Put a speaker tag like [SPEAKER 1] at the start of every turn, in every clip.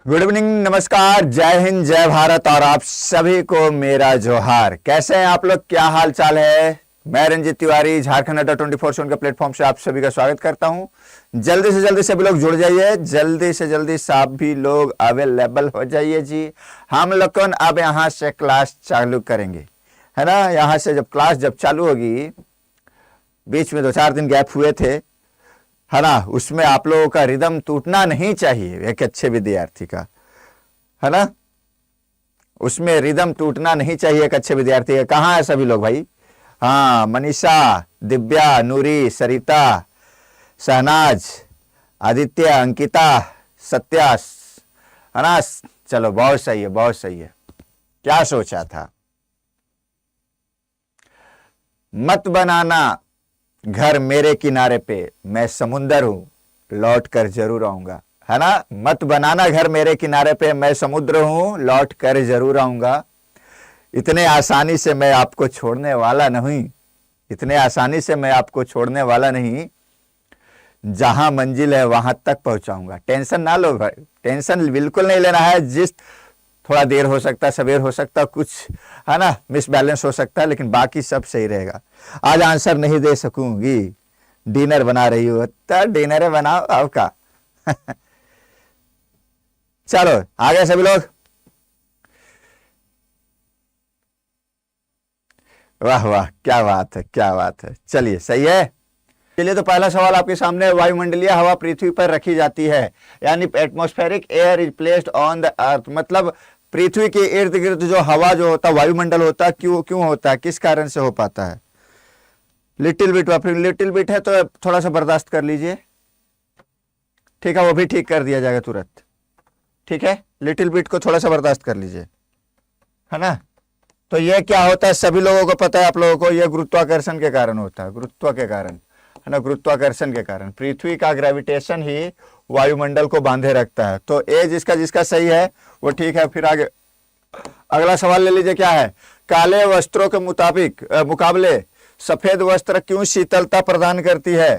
[SPEAKER 1] Good evening, नमस्कार, जय हिंद, जय भारत और आप सभी को मेरा जोहार। कैसे हैं आप लोग, क्या हाल चाल है? मैं रंजीत तिवारी झारखंड अड्डा 24/7 के प्लेटफॉर्म से आप सभी का स्वागत करता हूं। जल्दी से जल्दी सभी लोग जुड़ जाइए, जल्दी से जल्दी सभी लोग अवेलेबल हो जाइए जी। हम लोग कौन अब यहां से क्लास चालू करेंगे, है ना। यहां से जब क्लास चालू होगी, बीच में 2-4 दिन गैप हुए थे, है ना, उसमें आप लोगों का रिदम टूटना नहीं चाहिए। एक अच्छे विद्यार्थी का, है ना, उसमें रिदम टूटना नहीं चाहिए एक अच्छे विद्यार्थी का। कहाँ है सभी लोग भाई? हाँ, मनीषा, दिव्या, नूरी, सरिता, शहनाज, आदित्य, अंकिता, सत्या, है ना। चलो, बहुत सही है, बहुत सही है। क्या सोचा था? मत बनाना घर मेरे किनारे पे, मैं समुंदर हूं, लौट कर जरूर आऊंगा, है ना। मत बनाना घर मेरे किनारे पे, मैं समुद्र हूं, लौट कर जरूर आऊंगा। इतने आसानी से मैं आपको छोड़ने वाला नहीं, इतने आसानी से मैं आपको छोड़ने वाला नहीं। जहां मंजिल है वहां तक पहुंचाऊंगा। टेंशन ना लो भाई, टेंशन बिल्कुल नहीं लेना है। जिस थोड़ा देर हो सकता है, सवेर हो सकता है, कुछ, है ना, मिस बैलेंस हो सकता है, लेकिन बाकी सब सही रहेगा। आज आंसर नहीं दे सकूंगी, डिनर बना रही हो तो डिनर बनाओ आपका। चलो आगे सभी लोग। वाह वाह, क्या बात है, क्या बात है। चलिए, सही है। चलिए, तो पहला सवाल आपके सामने। वायुमंडलीय हवा पृथ्वी पर रखी जाती है, यानी atmospheric air is placed on the earth. मतलब पृथ्वी के इर्द गिर्द जो हवा जो होता है, वायुमंडल होता है, क्यों होता है, किस कारण से हो पाता है? लिटिल बिट, लिटिल बिट है तो थोड़ा सा बर्दाश्त कर लीजिए, ठीक है, वो भी ठीक कर दिया जाएगा तुरंत, ठीक है। लिटिल बिट को थोड़ा सा बर्दाश्त कर लीजिए, है ना। तो ये क्या होता है, सभी लोगों को पता है, आप लोगों को, ये गुरुत्वाकर्षण के कारण होता है, गुरुत्व के कारण, है ना, गुरुत्वाकर्षण के कारण। पृथ्वी का ग्रेविटेशन ही वायुमंडल को बांधे रखता है। तो ए जिसका जिसका सही है वो ठीक है। फिर आगे अगला सवाल ले लीजिए। क्या है? काले वस्त्रों के मुकाबले सफेद वस्त्र क्यों शीतलता प्रदान करती है?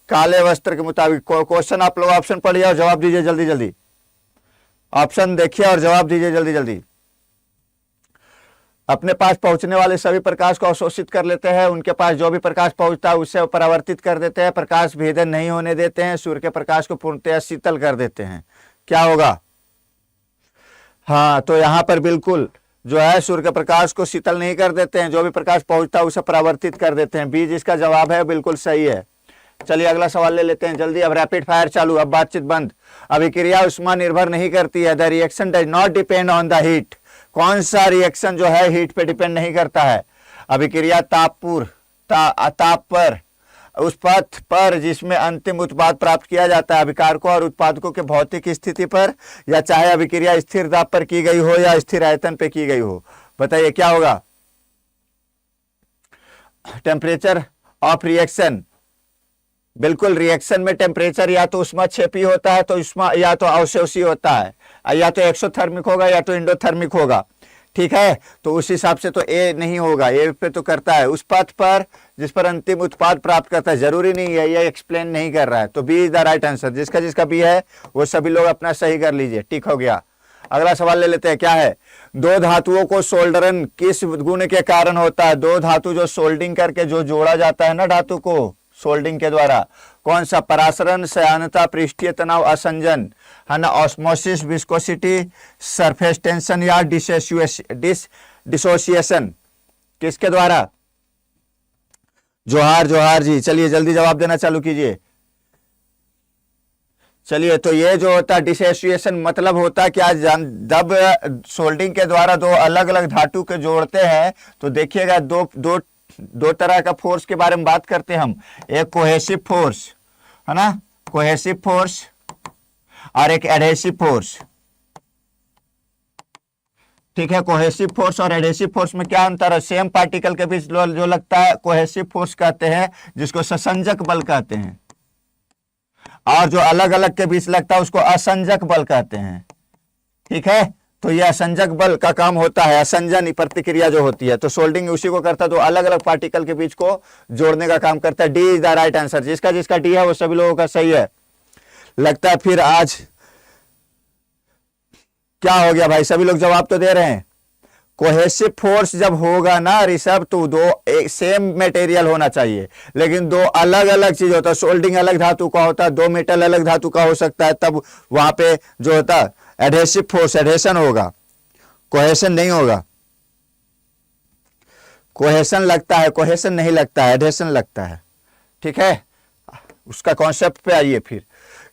[SPEAKER 1] काले वस्त्र के मुताबिक। क्वेश्चन आप लोग ऑप्शन पढ़िए और जवाब दीजिए जल्दी जल्दी। ऑप्शन देखिए और जवाब दीजिए जल्दी जल्दी। अपने पास पहुंचने वाले सभी प्रकाश को अवशोषित कर लेते हैं, उनके पास जो भी प्रकाश पहुंचता है उससे परावर्तित कर देते हैं, प्रकाश भेदन नहीं होने देते हैं, सूर्य के प्रकाश को पूर्णतः शीतल कर देते हैं। क्या होगा? हाँ, तो यहां पर बिल्कुल जो है सूर्य के प्रकाश को शीतल नहीं कर देते हैं, जो भी प्रकाश पहुंचता है उसे परावर्तित कर देते हैं। बी जिसका जवाब है बिल्कुल सही है। चलिए अगला सवाल ले लेते हैं जल्दी। अब रैपिड फायर चालू, अब बातचीत बंद। अभिक्रिया उष्मा निर्भर नहीं करती है। The reaction does not depend on the heat. कौन सा रिएक्शन जो है हीट पे डिपेंड नहीं करता है? अभिक्रिया ताप पर, उस पथ पर जिसमें अंतिम उत्पाद प्राप्त किया जाता है, अभिकारकों और उत्पादकों के भौतिक स्थिति पर, या चाहे अभिक्रिया स्थिर दाब पर की गई हो या स्थिर आयतन पे की गई हो। बताइए क्या होगा? Temperature of reaction. बिल्कुल, रिएक्शन में टेम्परेचर या तो उष्माक्षेपी होता है, तो उष्मा या तो अवशोषी होता है, या तो एक्सोथर्मिक होगा या तो एंडोथर्मिक होगा, ठीक है। तो उस हिसाब से तो ए नहीं होगा, ए पे तो करता है उस पथ पर जिस पर अंतिम उत्पाद प्राप्त करता है। जरूरी नहीं है, ये एक्सप्लेन नहीं कर रहा है। तो B is the right answer. जिसका जिसका बी है वो सभी लोग अपना सही कर लीजिए, ठीक हो गया। अगला सवाल ले लेते हैं। क्या है? दो धातुओं को सोल्डरन किस गुण के कारण होता है? दो धातु जो सोल्डिंग करके जो जोड़ा जाता है ना धातु को सोल्डिंग के द्वारा, कौन सा? परासरण, सयानता, पृष्ठीय तनाव, असंजन, है ना, ऑस्मोसिस, विस्कोसिटी, सरफेस टेंशन या डिसोसिएशन। किसके द्वारा? जोहार जोहार जी। चलिए जल्दी जवाब देना चालू कीजिए। चलिए, तो ये जो होता है डिसोसिएशन, मतलब होता है क्या? जब सोल्डिंग के द्वारा दो अलग अलग धातु के जोड़ते हैं तो देखिएगा दो तरह का फोर्स के बारे में बात करते हैं हम। एक कोहेसिव फोर्स, है ना, कोहेसिव फोर्स, और एक एडहेसिव फोर्स, ठीक है। कोहेसिव फोर्स और एडहेसिव फोर्स में क्या अंतर है? सेम पार्टिकल के बीच जो लगता है कोहेसिव फोर्स कहते हैं, जिसको ससंजक बल कहते हैं, और जो अलग अलग के बीच लगता है उसको असंजक बल कहते हैं, ठीक है। तो यह असंजक बल का काम होता है, असंजन प्रतिक्रिया जो होती है, तो सोल्डिंग उसी को करता है, तो अलग अलग पार्टिकल के बीच को जोड़ने का काम करता है। D is the right answer. जिसका जिसका डी है वो सभी लोगों का सही है। लगता है फिर आज क्या हो गया भाई, सभी लोग जवाब तो दे रहे हैं। कोहेसिव फोर्स जब होगा ना ऋषभ, तो दो एक सेम मटेरियल होना चाहिए, लेकिन दो अलग अलग चीज होता है। सोल्डिंग अलग धातु का होता है, दो मेटल अलग धातु का हो सकता है, तब वहां पे जो होता है एडहेसिव फोर्स, एडहेशन होगा, कोहेशन नहीं होगा। कोहेशन लगता है, कोहेशन नहीं लगता है, एडहेशन लगता है। ठीक है, उसका कॉन्सेप्ट पे आइए फिर।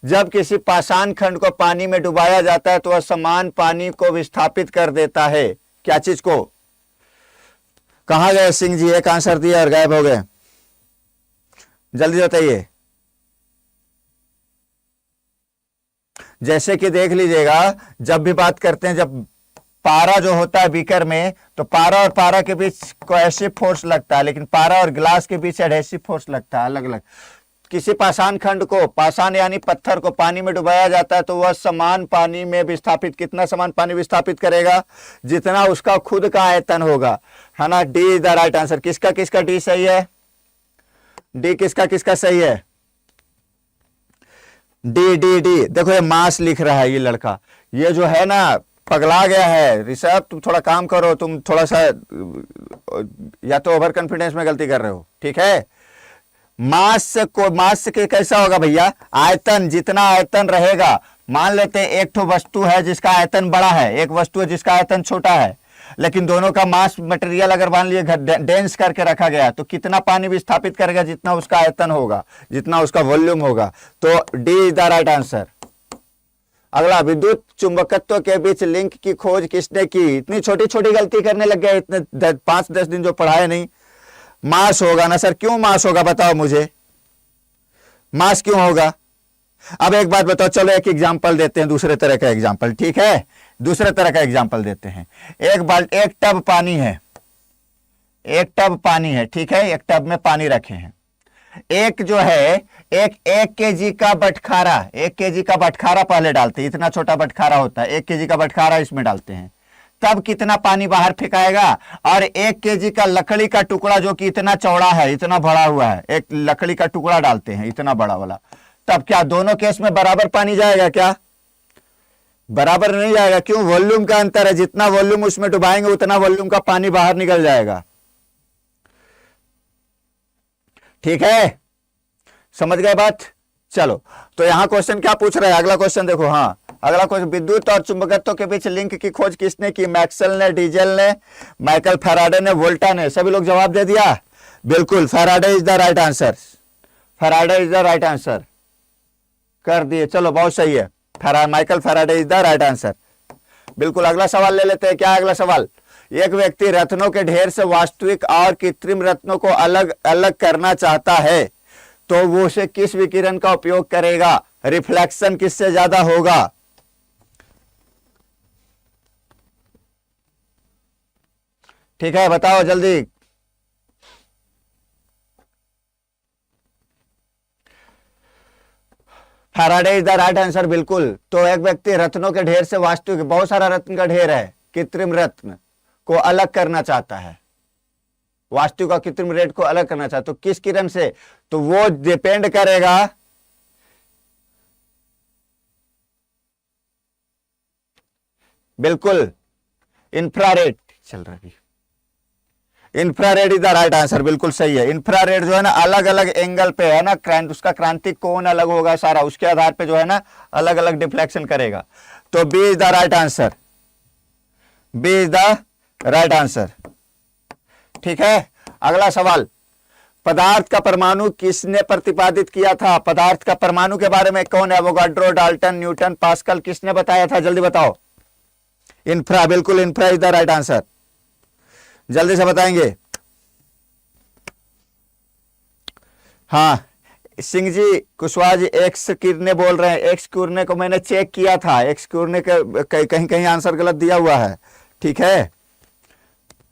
[SPEAKER 1] जब किसी पाषाण खंड को पानी में डुबाया जाता है तो वह समान पानी को विस्थापित कर देता है। क्या चीज को? कहां गए सिंह जी, एक आंसर दिया और गायब हो गए, जल्दी बताइए। जैसे कि देख लीजिएगा, जब भी बात करते हैं, जब पारा जो होता है बीकर में, तो पारा और पारा के बीच कोहेसिव फोर्स लगता है, लेकिन पारा और ग्लास के बीच एडहेसिव फोर्स लगता है, अलग अलग। किसी पाषाण खंड को, पाषाण यानी पत्थर को पानी में डुबाया जाता है तो वह समान पानी में विस्थापित, कितना समान पानी विस्थापित करेगा? जितना उसका खुद का आयतन होगा, है ना। D is the right answer. किसका किसका डी सही है? डी किसका किसका सही है? D D D. देखो ये मास लिख रहा है ये लड़का, ये जो है ना पगला गया है। ऋषभ तुम थोड़ा काम करो, तुम थोड़ा सा या तो ओवर कॉन्फिडेंस में गलती कर रहे हो। ठीक है, मास के कैसा होगा भैया? आयतन, जितना आयतन रहेगा। मान लेते हैं एक ठो वस्तु है जिसका आयतन बड़ा है, एक वस्तु है जिसका आयतन छोटा है, लेकिन दोनों का मास मटेरियल अगर मान लिए डेंस करके रखा गया तो कितना पानी विस्थापित करेगा? जितना उसका आयतन होगा, जितना उसका वॉल्यूम होगा। तो D is the right answer. अगला, विद्युत चुंबकत्व के बीच लिंक की खोज किसने की? इतनी छोटी छोटी गलती करने लग गया, इतने 5-10 दिन जो पढ़ाए नहीं। मास होगा ना सर। क्यों मास होगा बताओ मुझे, मास क्यों होगा? अब एक बात बताओ, चलो एक एग्जांपल देते हैं, दूसरे तरह का एग्जांपल। ठीक है, दूसरे तरह का एग्जांपल देते हैं। एक टब पानी है, एक टब पानी है, ठीक है, एक टब में पानी रखे हैं। एक जो है, एक केजी का बटखारा, 1 केजी का बटखारा पहले डालते हैं, इतना छोटा बटखारा होता है, 1 केजी का बटखारा इसमें डालते हैं, तब कितना पानी बाहर फेंकाएगा? और 1 केजी का लकड़ी का टुकड़ा जो कि इतना चौड़ा है, इतना बड़ा हुआ है, एक लकड़ी का टुकड़ा डालते हैं इतना बड़ा वाला, तब क्या दोनों केस में बराबर पानी जाएगा? क्या बराबर नहीं जाएगा? क्यों? वॉल्यूम का अंतर है, जितना वॉल्यूम उसमें डुबाएंगे उतना वॉल्यूम का पानी बाहर निकल जाएगा। ठीक है, समझ गए बात? चलो, तो यहां क्वेश्चन क्या पूछ रहा है? अगला क्वेश्चन देखो। हाँ, अगला क्वेश्चन, विद्युत और चुंबकत्व के बीच लिंक की खोज किसने की? मैक्सवेल ने, डीजल ने, माइकल फैराडे ने, वोल्टा ने। सभी लोग जवाब दे दिया? बिल्कुल, Faraday is the right answer. Faraday is the right answer कर दिए। चलो, बहुत सही है, Michael Faraday is the right answer. बिल्कुल, अगला सवाल ले लेते हैं। क्या अगला सवाल? एक व्यक्ति रत्नों के ढेर से वास्तविक और कृत्रिम रत्नों को अलग अलग करना चाहता है, तो वो उसे किस विकिरण का उपयोग करेगा? रिफ्लेक्शन किससे ज्यादा होगा? ठीक है, बताओ जल्दी। Faraday is the right answer. बिल्कुल, तो एक व्यक्ति रत्नों के ढेर से वास्तविक, बहुत सारा रत्न का ढेर है, कृत्रिम रत्न को अलग करना चाहता है, वास्तविक और कृत्रिम रेट को अलग करना चाहता, तो किस किरण से? तो वो डिपेंड करेगा, बिल्कुल इंफ्रारेड चल रहा है। Infrared is the right answer, बिल्कुल सही है। इंफ्रारेड जो है ना अलग अलग एंगल पे है ना, उसका क्रांतिक कोण अलग होगा सारा, उसके आधार पे जो है ना अलग अलग डिफ्लेक्शन करेगा। तो B is the right answer, B is the right answer. ठीक है, अगला सवाल, पदार्थ का परमाणु किसने प्रतिपादित किया था? पदार्थ का परमाणु के बारे में कौन? एवोगाड्रो, डाल्टन, न्यूटन, पास्कल, किसने बताया था? जल्दी बताओ। इंफ्रा, बिल्कुल infra is the right answer. जल्दी से बताएंगे। हाँ, सिंह जी, कुशवाहा जी, एक्स किरने बोल रहे हैं। एक्स किरने को मैंने चेक किया था, एक्स किरने के कहीं कहीं आंसर गलत दिया हुआ है। ठीक है,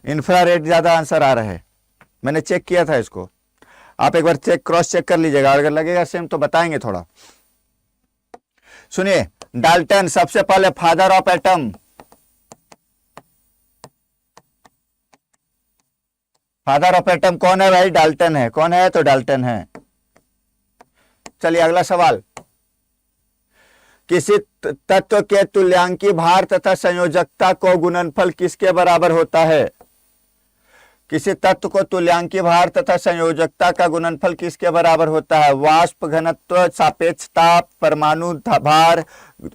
[SPEAKER 1] इंफ्रारेड ज्यादा आंसर आ रहा है, मैंने चेक किया था इसको। आप एक बार क्रॉस चेक कर लीजिएगा, अगर लगेगा सेम तो बताएंगे थोड़ा। सुनिए, डाल्टन सबसे पहले father of atom, father of atom कौन है भाई? डाल्टन है। कौन है? तो डाल्टन है। चलिए अगला सवाल, किसी तत्व के तुल्यांकी भार तथा संयोजकता को गुणनफल किसके बराबर होता है? किसी तत्व को तुल्यांकी भार तथा संयोजकता का गुणनफल किसके बराबर होता है? वाष्प घनत्व, सापेक्षता, परमाणु भार,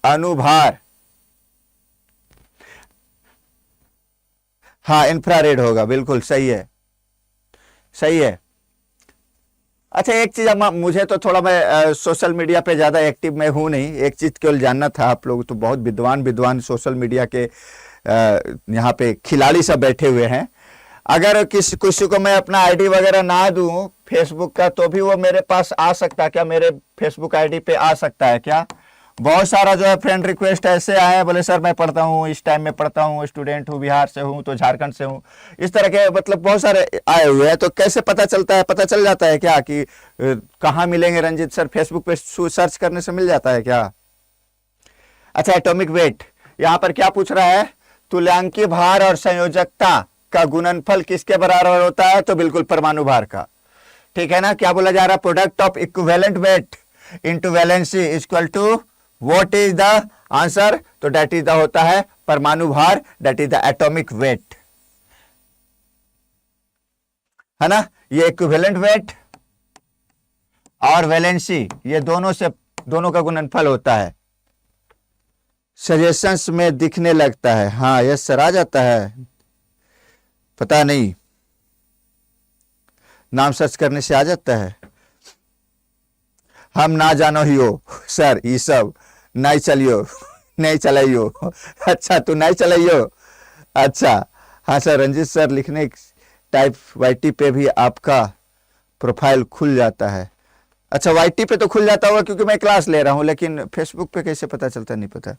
[SPEAKER 1] अणुभार। हाँ, इंफ्रारेड होगा, बिल्कुल सही है, सही है। अच्छा, एक चीज मुझे तो थोड़ा, मैं सोशल मीडिया पे ज्यादा एक्टिव मैं हूं नहीं, एक चीज केवल जानना था। आप लोग तो बहुत विद्वान विद्वान सोशल मीडिया के यहाँ पे खिलाड़ी सब बैठे हुए हैं। अगर किसी को मैं अपना आईडी वगैरह ना दूं फेसबुक का, तो भी वो मेरे पास आ सकता है क्या? मेरे फेसबुक आईडी पे आ सकता है क्या? बहुत सारा जो है फ्रेंड रिक्वेस्ट ऐसे आए हैं, बोले सर मैं पढ़ता हूँ, इस टाइम में पढ़ता हूँ, स्टूडेंट हूँ, बिहार से हूँ, तो झारखंड से हूँ, इस तरह के मतलब बहुत सारे आए हुए हैं। तो कैसे पता चलता है? पता चल जाता है क्या कि कहाँ मिलेंगे रंजीत सर? फेसबुक पे सर्च करने से मिल जाता है क्या? अच्छा, एटॉमिक वेट यहाँ पर क्या पूछ रहा है? तुल्यांकी भार और संयोजकता का गुणनफल किसके बराबर होता है? तो बिल्कुल परमाणु भार का। ठीक है ना? क्या बोला जा रहा है? Product of equivalent weight into valency equal to what is the answer? तो डेट इज द होता है परमाणु भार, that is the atomic weight, है ना? ये इक्विवेलेंट वेट और वैलेंसी, ये दोनों का गुणनफल होता है। सजेशंस में दिखने लगता है। हाँ यस सर, आ जाता है, पता नहीं, नाम सर्च करने से आ जाता है। हम ना जानो ही हो सर, ये सब नहीं चलियो, नहीं चलाइयो। अच्छा, तू नहीं चलाइयो, अच्छा। हाँ सर, रंजीत सर लिखने टाइप वाईटी पे भी आपका प्रोफाइल खुल जाता है। अच्छा, वाईटी पे तो खुल जाता होगा क्योंकि मैं क्लास ले रहा हूं, लेकिन फेसबुक पे कैसे पता चलता नहीं पता।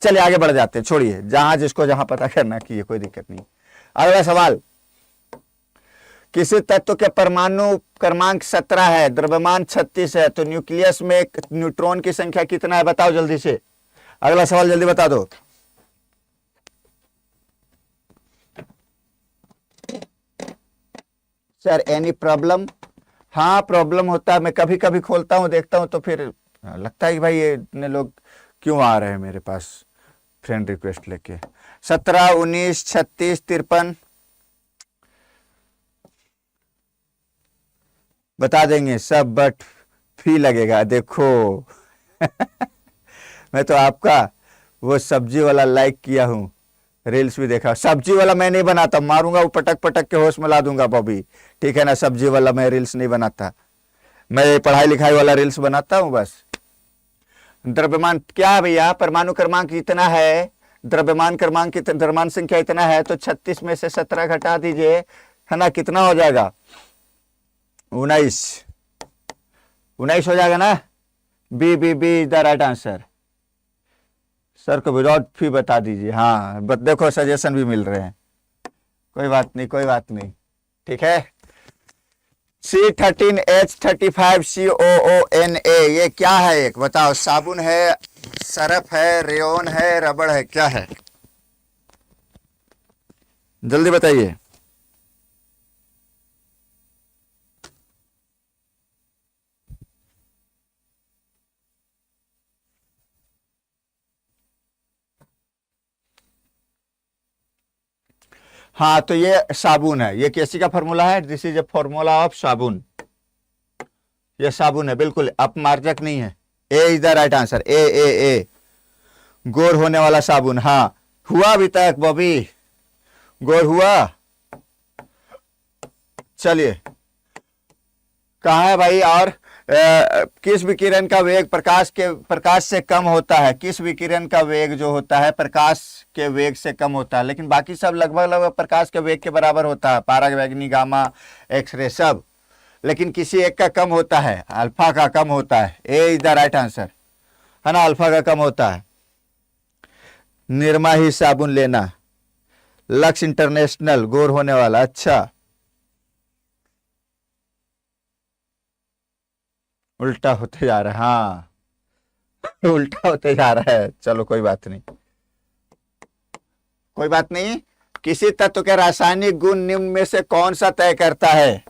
[SPEAKER 1] चलिए आगे बढ़ जाते हैं, छोड़िए, जहां जिसको जहां पता करना की कोई दिक्कत नहीं। अगला सवाल, किसी तत्व के परमाणु क्रमांक 17 है, द्रव्यमान 36 है, तो न्यूक्लियस में न्यूट्रॉन की संख्या कितना है? बताओ जल्दी से। अगला सवाल जल्दी बता दो। Sir any problem? हाँ प्रॉब्लम होता है, मैं कभी कभी खोलता हूं देखता हूं तो फिर लगता है कि भाई ये इतने लोग क्यों आ रहे हैं मेरे पास फ्रेंड रिक्वेस्ट लेके। 17, 19, 36, 53 बता देंगे सब, बट फी लगेगा। देखो मैं तो आपका वो सब्जी वाला लाइक किया हूँ, रील्स भी देखा। सब्जी वाला मैं नहीं बनाता, मारूंगा वो पटक पटक के होश में ला दूंगा बॉबी, ठीक है ना? सब्जी वाला मैं रील्स नहीं बनाता, मैं पढ़ाई लिखाई वाला रील्स बनाता हूँ बस। द्रव्यमान क्या है भैया? परमाणु क्रमांक इतना है, द्रव्यमान क्रमांक द्रव्यमान संख्या इतना है, तो 36 में से 17 घटा दीजिए, है ना? कितना हो जाएगा? 19 हो जाएगा ना? B B B the right answer. Sir को विदाउट फी बता दीजिए। हाँ बट देखो सजेशन भी मिल रहे हैं, कोई बात नहीं, कोई बात नहीं, ठीक है। C13H35COONA ये क्या है? एक बताओ। साबुन है, सरफ है, रेयन है, रबड़ है, क्या है? जल्दी बताइए। हाँ तो ये साबुन है, ये कैसी का फॉर्मूला है? This is a formula of साबुन, ये साबुन है, बिल्कुल अपमार्जक नहीं है। ए इज द राइट आंसर, ए ए ए, गोर होने वाला साबुन। हाँ हुआ अभी तक बॉबी, गोर हुआ? चलिए, कहाँ है भाई? और किस विकिरण का वेग प्रकाश से कम होता है? किस विकिरण का वेग जो होता है प्रकाश के वेग से कम होता है, लेकिन बाकी सब लगभग प्रकाश के वेग के बराबर होता है, पारावैंगनी, गामा, एक्सरे सब, लेकिन किसी एक का कम होता है, अल्फा का कम होता है। ए इज द राइट आंसर, है ना? अल्फा का कम होता है। निरमा ही साबुन लेना, लक्स इंटरनेशनल, गोर होने वाला। अच्छा, उल्टा होते जा रहा है, हाँ उल्टा होते जा रहा है। चलो कोई बात नहीं, कोई बात नहीं। किसी तत्व के रासायनिक गुण निम्न में से कौन सा तय करता है?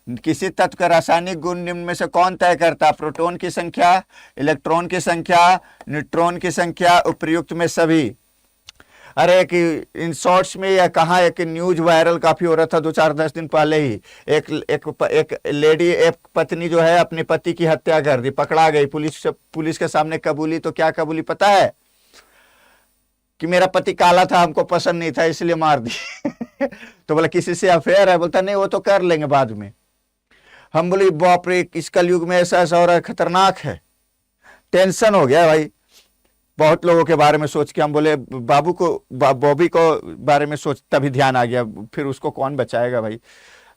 [SPEAKER 1] किसी तत्व का रासायनिक गुण निम्न में से कौन तय करता है? प्रोटॉन की संख्या, इलेक्ट्रॉन की संख्या, न्यूट्रॉन की संख्या, उपर्युक्त में सभी। अरे कि इन शॉर्ट्स में या कहा एक न्यूज वायरल काफी हो रहा था 2-4-10 दिन पहले ही, एक लेडी, एक पत्नी जो है अपने पति की हत्या कर दी, पकड़ा गई, पुलिस के सामने कबूली। तो क्या कबूली पता है? कि मेरा पति काला था, हमको पसंद नहीं था इसलिए मार दी। तो बोला किसी से अफेयर है? बोलता नहीं वो तो कर लेंगे बाद में। हम बोले बाप रे, इस कलयुग में ऐसा ऐसा हो रहा है, खतरनाक है। टेंशन हो गया भाई बहुत लोगों के बारे में सोच के। हम बोले बॉबी को बारे में सोच, तभी ध्यान आ गया, फिर उसको कौन बचाएगा भाई,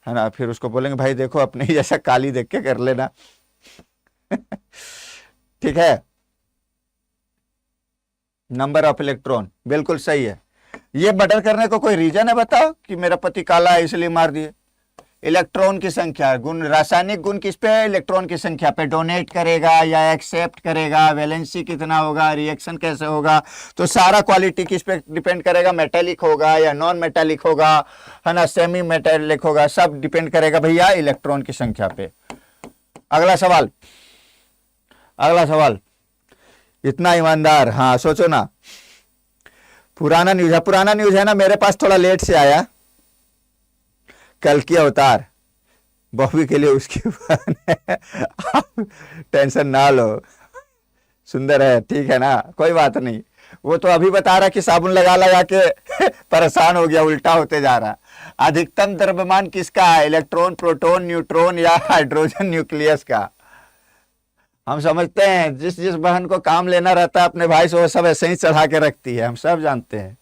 [SPEAKER 1] है ना। फिर उसको बोलेंगे भाई देखो अपने ही जैसा काली देख के कर लेना। ठीक है। नंबर ऑफ इलेक्ट्रॉन बिल्कुल सही है। ये मर्डर करने को कोई रीजन है बताओ कि मेरा पति काला है इसलिए मार दिए? इलेक्ट्रॉन की संख्या, गुण, रासायनिक गुण किस पे है? इलेक्ट्रॉन की संख्या पे। डोनेट करेगा या एक्सेप्ट करेगा, वैलेंसी कितना होगा, रिएक्शन कैसे होगा, तो सारा क्वालिटी किस पे डिपेंड करेगा? मेटेलिक होगा या नॉन मेटेलिक होगा, है ना, सेमी मेटेलिक होगा, सब डिपेंड करेगा भैया इलेक्ट्रॉन की संख्या पे। अगला सवाल, अगला सवाल। इतना ईमानदार, हाँ सोचो ना। पुराना न्यूज है ना, मेरे पास थोड़ा लेट से आया। कल की अवतार बॉबी के लिए उसकी बहन है। आप टेंशन ना लो, सुंदर है, ठीक है ना, कोई बात नहीं। वो तो अभी बता रहा कि साबुन लगा के परेशान हो गया, उल्टा होते जा रहा। अधिकतम द्रव्यमान किसका है? इलेक्ट्रॉन, प्रोटॉन, न्यूट्रॉन या हाइड्रोजन न्यूक्लियस का? हम समझते हैं जिस जिस बहन को काम लेना रहता है अपने भाई से, वो सब ऐसे ही चढ़ा के रखती है, हम सब जानते हैं।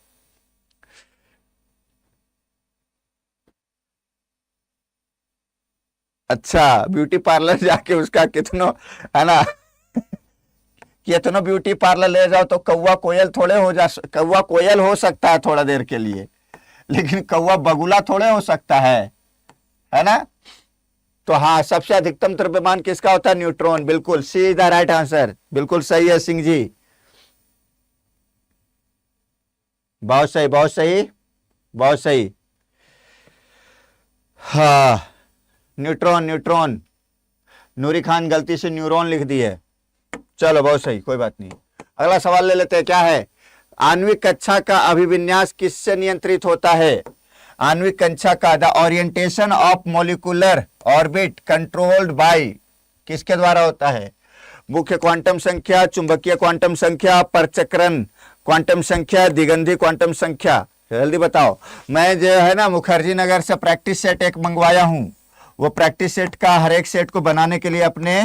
[SPEAKER 1] अच्छा, ब्यूटी पार्लर जाके उसका कितनो, है ना, कितनो ब्यूटी पार्लर ले जाओ तो कौवा कोयल थोड़े हो जा, कौवा कोयल हो सकता है थोड़ा देर के लिए, लेकिन कौवा बगुला थोड़े हो सकता है ना। तो हाँ, सबसे अधिकतम द्रव्यमान किसका होता है? न्यूट्रॉन। बिल्कुल सी द राइट आंसर, बिल्कुल सही है सिंह जी, बहुत सही, बहुत सही, बहुत सही। हाँ, न्यूट्रॉन, न्यूट्रॉन। नूरी खान गलती से न्यूरॉन लिख दी है, चलो बहुत सही, कोई बात नहीं। अगला सवाल ले लेते हैं, क्या है? आणविक कक्षा का अभिविन्यास किससे नियंत्रित होता है? आणविक कक्षा का the orientation of molecular orbit controlled by किसके द्वारा होता है? मुख्य क्वांटम संख्या, चुंबकीय क्वांटम संख्या, परचक्रण क्वांटम संख्या, दिगंधी क्वांटम संख्या। जल्दी बताओ। मैं जो है ना मुखर्जी नगर से प्रैक्टिस सेट एक मंगवाया हूं, वो प्रैक्टिस सेट का हर एक सेट को बनाने के लिए अपने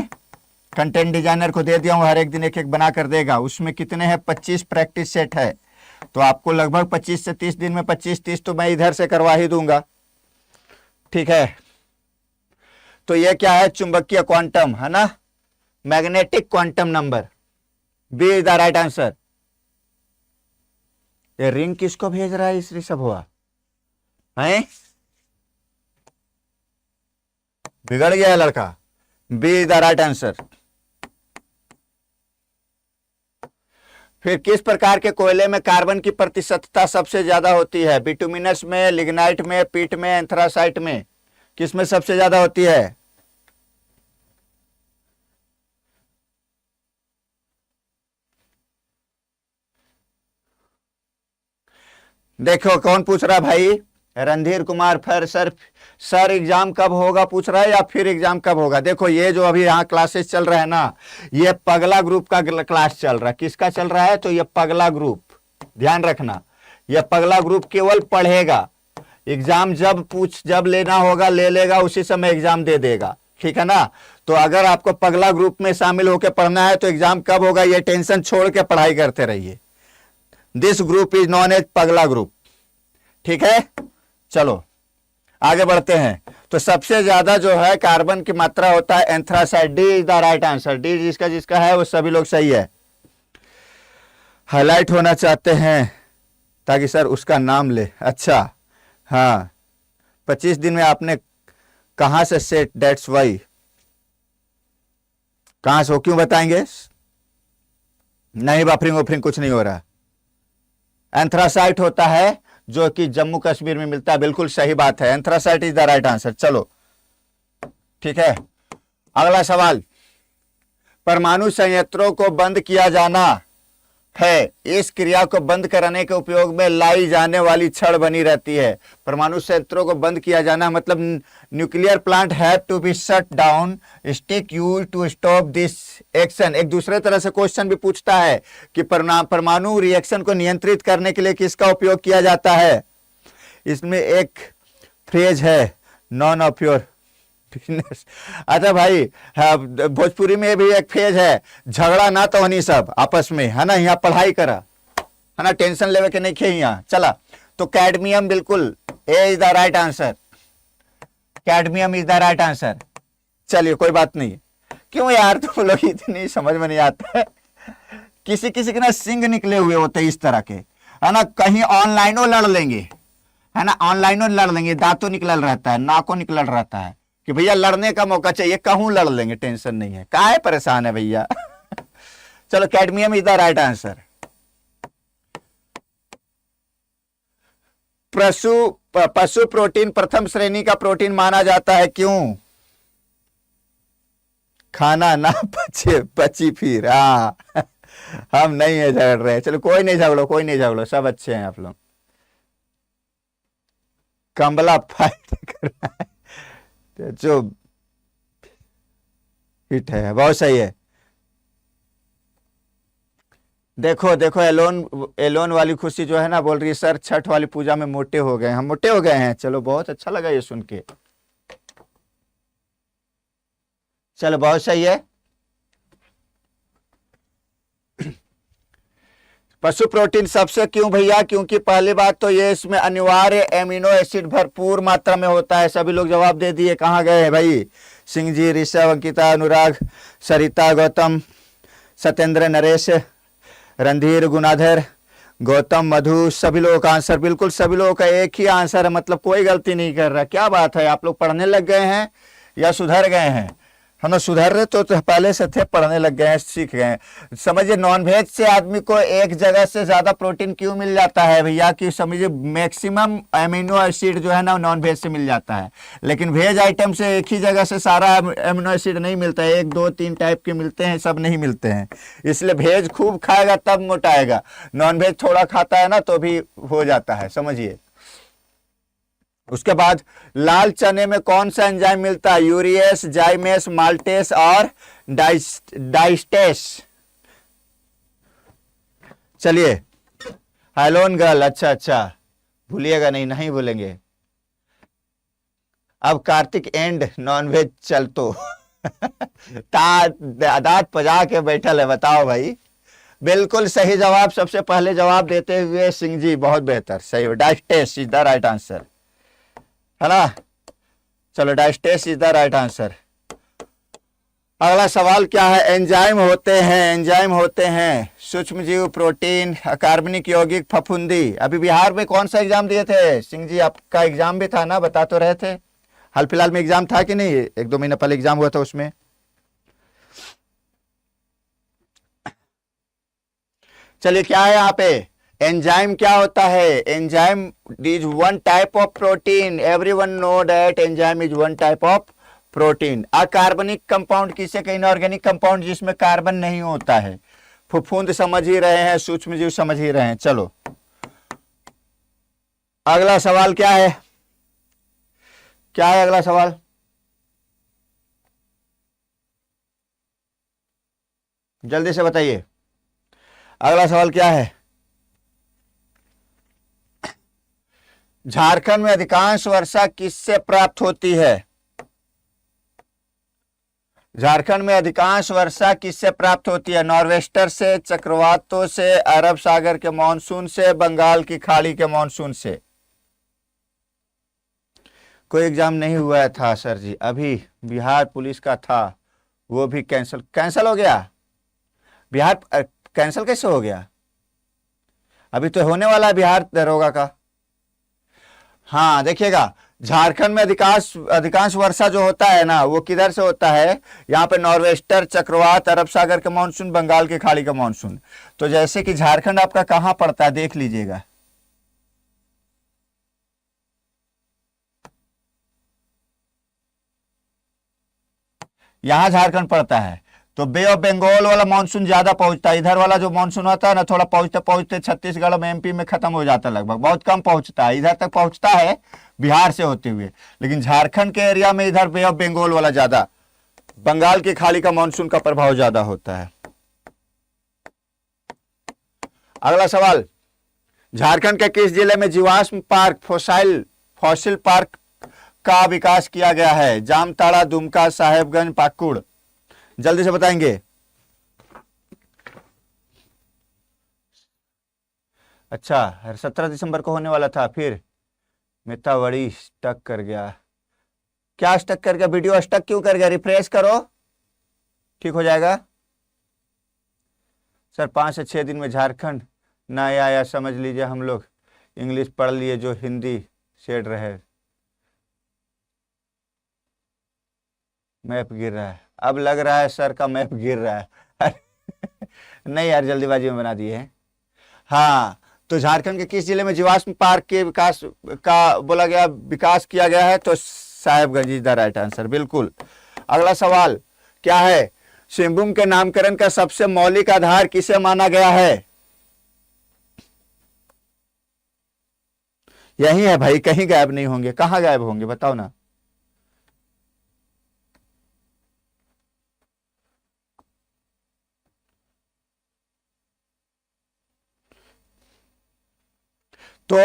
[SPEAKER 1] कंटेंट डिजाइनर को दे दिया हूं, हर एक दिन एक एक बना कर देगा। उसमें कितने हैं? 25 प्रैक्टिस सेट है, तो आपको लगभग 25 से 30 दिन में 25-30 तो मैं इधर से करवा ही दूंगा, ठीक है। तो ये क्या है? चुंबकीय क्वांटम, है ना, magnetic quantum number, B is the right answer. ये रिंग किसको भेज रहा है इस ऋषभ हुआ है? बिगड़ गया है लड़का। B is the right answer. फिर किस प्रकार के कोयले में कार्बन की प्रतिशतता सबसे ज्यादा होती है? बिटुमिनस में, लिग्नाइट में, पीट में, एंथ्रासाइट में, किस में सबसे ज्यादा होती है? देखो कौन पूछ रहा भाई? रणधीर कुमार। फिर सर एग्जाम कब होगा पूछ रहा है, या फिर एग्जाम कब होगा? देखो ये जो अभी यहाँ क्लासेस चल रहा है ना, ये पगला ग्रुप का क्लास चल रहा है। किसका चल रहा है? तो ये पगला ग्रुप, ध्यान रखना, ये पगला ग्रुप केवल पढ़ेगा, एग्जाम जब लेना होगा ले लेगा, उसी समय एग्जाम दे देगा, ठीक है ना। तो अगर आपको पगला ग्रुप में शामिल होकर पढ़ना है तो एग्जाम कब होगा ये टेंशन छोड़ के पढ़ाई करते रहिए। This group is known as पगला ग्रुप, ठीक है। चलो आगे बढ़ते हैं। तो सबसे ज्यादा जो है कार्बन की मात्रा होता है anthracite. D is the right answer. D जिसका जिसका है वो सभी लोग सही है। हाईलाइट होना चाहते हैं ताकि सर उसका नाम ले। अच्छा हाँ, 25 दिन में आपने कहां से सेट, डेट्स वाई, कहां से हो, क्यों बताएंगे? नहीं, बफरिंग वफरिंग कुछ नहीं हो रहा। एंथ्रासाइट होता है जो कि जम्मू कश्मीर में मिलता है, बिल्कुल सही बात है, anthracite is the right answer. चलो ठीक है। अगला सवाल, परमाणु संयंत्रों को बंद किया जाना है, इस क्रिया को बंद कराने के उपयोग में लाई जाने वाली छड़ बनी रहती है। परमाणु संयंत्रों को बंद किया जाना मतलब nuclear plant have to be shut down, stick use to stop this action. एक दूसरे तरह से क्वेश्चन भी पूछता है कि परमाणु रिएक्शन को नियंत्रित करने के लिए किसका उपयोग किया जाता है। इसमें एक फ्रेज है, नॉन ऑफ योर बिजनेस। अच्छा भाई, भोजपुरी में भी एक फेज है, झगड़ा ना तो हनी सब आपस में, है ना, यहाँ पढ़ाई करा, है ना, टेंशन लेवे के नहीं खे यहाँ। चला, तो कैडमियम, बिल्कुल A is the right answer, cadmium is the right answer. चलिए कोई बात नहीं। क्यों यार तुम लोग इतनी समझ में नहीं आता है। किसी किसी के ना सिंग निकले हुए होते इस तरह के, है ना, कहीं ऑनलाइनो लड़ लेंगे, है ना, ऑनलाइनो लड़ लेंगे, दांतों निकल रहता है, नाकों निकल रहता है कि भैया लड़ने का मौका चाहिए, कहूं लड़ लेंगे, टेंशन नहीं है, काहे परेशान है भैया। चलो, cadmium is the right answer. पशु प्रोटीन प्रथम श्रेणी का प्रोटीन माना जाता है, क्यों? खाना ना पची फिर। हाँ, हम नहीं है झगड़ रहे, चलो कोई नहीं झगड़ो, कोई नहीं झगड़ो, सब अच्छे हैं आप लोग। कंबला फाइट कर रहा है जो हिट है, बहुत सही है। देखो देखो, एलोन वाली खुशी जो है ना, बोल रही है सर छठ वाली पूजा में मोटे हो गए, हम मोटे हो गए हैं। चलो बहुत अच्छा लगा ये सुन के, चलो बहुत सही है। पशु प्रोटीन सबसे क्यों भैया? क्योंकि पहली बात तो ये इसमें अनिवार्य एमिनो एसिड भरपूर मात्रा में होता है। सभी लोग जवाब दे दिए, कहाँ गए हैं भाई? सिंह जी, ऋषभ, अंकिता, अनुराग, सरिता, गौतम, सत्येंद्र, नरेश, रणधीर, गुणाधर, गौतम, मधु, सभी लोगों का आंसर, बिल्कुल सभी लोगों का एक ही आंसर है, मतलब कोई गलती नहीं कर रहा। क्या बात है, आप लोग पढ़ने लग गए हैं या सुधर गए हैं? हम सुधर रहे तो पहले से थे, पढ़ने लग गए हैं, सीख गए हैं। समझिए, नॉनवेज से आदमी को एक जगह से ज्यादा प्रोटीन क्यों मिल जाता है भैया? कि समझिए मैक्सिमम एमिनो एसिड जो है ना नॉनवेज से मिल जाता है, लेकिन वेज आइटम से एक ही जगह से सारा एमिनो एसिड नहीं मिलता है, 1 2 3 टाइप के मिलते हैं, सब नहीं मिलते हैं। इसलिए वेज खूब खाएगा तब मोटाएगा, नॉनवेज थोड़ा खाता है ना तो भी हो जाता है, समझिए। उसके बाद लाल चने में कौन सा एंजाइम मिलता है? यूरियस, जाइमेस, माल्टेस और डाइस्टेस। चलिए, हाइलोन गर्ल, अच्छा, भूलिएगा नहीं, नहीं भूलेंगे। अब कार्तिक एंड नॉनवेज चल तो दांत पजा के बैठल है, बताओ भाई। बिल्कुल सही जवाब, सबसे पहले जवाब देते हुए सिंह जी, बहुत बेहतर, सही। डाइस्टेस इज द राइट आंसर, है ना। चलो, डाइस्टेस इज द राइट आंसर। अगला सवाल क्या है? एंजाइम होते हैं सूक्ष्म जीव, प्रोटीन, अकार्बनिक यौगिक, फफूंदी। अभी बिहार में कौन सा एग्जाम दिए थे सिंह जी? आपका एग्जाम भी था ना, बता तो रहे थे। हाल फिलहाल में एग्जाम था कि नहीं? 1 2 महीना पहले एग्जाम हुआ था, उसमें चलिए क्या है यहाँ पे? एंजाइम क्या होता है? Enzyme is one type of protein, everyone know that enzyme is one type of protein. अकार्बनिक कंपाउंड किसे कहते हैं? ऑर्गेनिक कंपाउंड जिसमें कार्बन नहीं होता है। फफूंद समझ ही रहे हैं, सूक्ष्म जीव समझ ही रहे हैं। चलो, अगला सवाल क्या है? क्या है अगला सवाल? जल्दी से बताइए, अगला सवाल क्या है? झारखंड में अधिकांश वर्षा किससे प्राप्त होती है? झारखंड में अधिकांश वर्षा किससे प्राप्त होती है? नॉर्वेस्टर से, चक्रवातों से, अरब सागर के मानसून से, बंगाल की खाड़ी के मानसून से। कोई एग्जाम नहीं हुआ था सर जी, अभी बिहार पुलिस का था, वो भी कैंसिल हो गया। बिहार कैंसिल कैसे हो गया? अभी तो होने वाला है बिहार दरोगा का। हाँ देखिएगा, झारखंड में अधिकांश वर्षा जो होता है ना, वो किधर से होता है? यहाँ पे नॉर्वेस्टर, चक्रवात, अरब सागर का मानसून, बंगाल की खाड़ी का मानसून। तो जैसे कि झारखंड आपका कहाँ पड़ता है देख लीजिएगा। यहाँ झारखंड पड़ता है। तो बे ऑफ बंगाल वाला मानसून ज्यादा पहुंचता है, इधर वाला जो मानसून होता है ना थोड़ा पहुंचते पहुंचते छत्तीसगढ़ में एमपी में खत्म हो जाता है, लगभग बहुत कम पहुंचता है, इधर तक पहुंचता है बिहार से होते हुए, लेकिन झारखंड के एरिया में इधर बे ऑफ बंगाल वाला ज्यादा, बंगाल की खाड़ी का मानसून का प्रभाव ज्यादा होता है। अगला सवाल, झारखंड के किस जिले में जीवाश्म पार्क फॉसिल पार्क का विकास किया गया है? जामताड़ा, दुमका, साहेबगंज, पाकुड़, जल्दी से बताएंगे। अच्छा 17 दिसंबर को होने वाला था, फिर मितावड़ी स्टक कर गया। क्या स्टक कर गया? वीडियो स्टक क्यों कर गया? रिफ्रेश करो, ठीक हो जाएगा। सर 5 से 6 दिन में झारखंड ना आया, समझ लीजिए हम लोग इंग्लिश पढ़ लिए जो हिंदी सेड रहे। मैप गिर रहा है, अब लग रहा है सर का मैप गिर रहा है नहीं यार, जल्दीबाजी में बना दिए हैं। हाँ, तो झारखंड के किस जिले में जीवाश्म पार्क के विकास का बोला गया, विकास किया गया है? तो Sahebganj is the right answer, बिल्कुल। अगला सवाल क्या है? सिंहभूम के नामकरण का सबसे मौलिक आधार किसे माना गया है? यही है भाई, कहीं गायब नहीं होंगे। कहां गायब होंगे बताओ ना। तो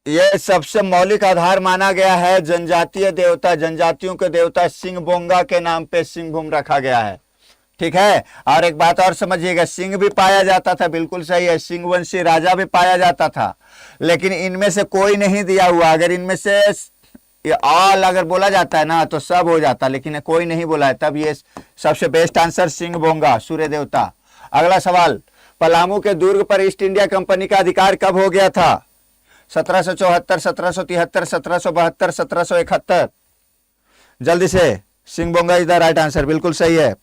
[SPEAKER 1] यह सबसे मौलिक आधार माना गया है, जनजातीय देवता, जनजातियों के देवता सिंहभोंगा के नाम पे सिंहभूम रखा गया है, ठीक है। और एक बात और समझिएगा, सिंह भी पाया जाता था, बिल्कुल सही है, सिंहवंशी राजा भी पाया जाता था, लेकिन इनमें से कोई नहीं दिया हुआ। अगर इनमें से ऑल अगर बोला जाता है ना तो सब हो जाता, लेकिन कोई नहीं बोला है, तब ये सबसे बेस्ट आंसर सिंहभोंगा, सूर्य देवता। अगला सवाल, पलामू के दुर्ग पर ईस्ट इंडिया कंपनी का अधिकार कब हो गया था? 1774, 1773, 1772, 1771, जल्दी से। सिंहभोंगा इज द राइट आंसर, बिल्कुल सही है।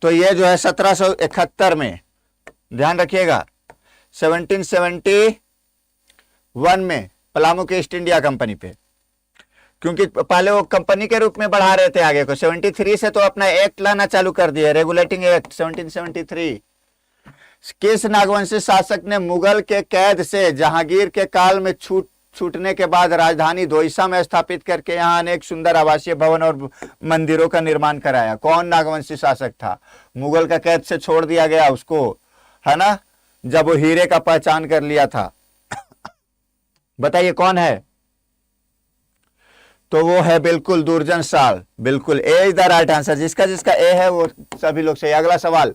[SPEAKER 1] तो ये जो है 1771 में, ध्यान रखिएगा, 1771 में पलामू के ईस्ट इंडिया कंपनी पे, क्योंकि पहले वो कंपनी के रूप में बढ़ा रहे थे आगे को। 73 से तो अपना एक्ट लाना चालू कर दिया, रेगुलेटिंग एक्ट 1773। किस नागवंशी शासक ने मुगल के कैद से जहांगीर के काल में छूटने के बाद राजधानी दोईसा में स्थापित करके यहाँ अनेक सुंदर आवासीय भवन और मंदिरों का निर्माण कराया? कौन नागवंशी शासक था? मुगल का कैद से छोड़ दिया गया उसको, है ना, जब वो हीरे का पहचान कर लिया था बताइए कौन है? तो वो है बिल्कुल दुर्जन साल, बिल्कुल A is the right answer. जिसका जिसका ए है वो सभी लोग सही। अगला सवाल,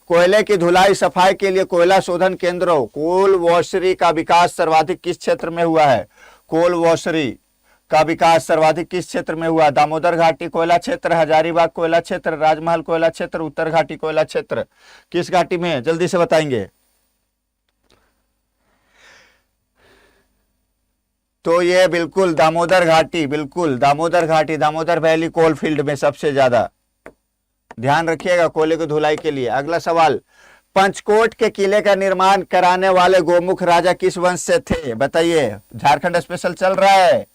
[SPEAKER 1] कोयले की धुलाई सफाई के लिए कोयला शोधन केंद्रों कोल वॉशरी का विकास सर्वाधिक किस क्षेत्र में हुआ है? कोल वॉशरी का विकास सर्वाधिक किस क्षेत्र में हुआ? दामोदर घाटी कोयला क्षेत्र, हजारीबाग कोयला क्षेत्र, राजमहल कोयला क्षेत्र, उत्तर घाटी कोयला क्षेत्र, किस घाटी में? जल्दी से बताएंगे। तो ये बिल्कुल दामोदर घाटी, बिल्कुल दामोदर घाटी, दामोदर वैली कोल फील्ड में सबसे ज्यादा, ध्यान रखिएगा कोयले की धुलाई के लिए। अगला सवाल, पंचकोट के किले का निर्माण कराने वाले गोमुख राजा किस वंश से थे? बताइए। झारखंड स्पेशल चल रहा है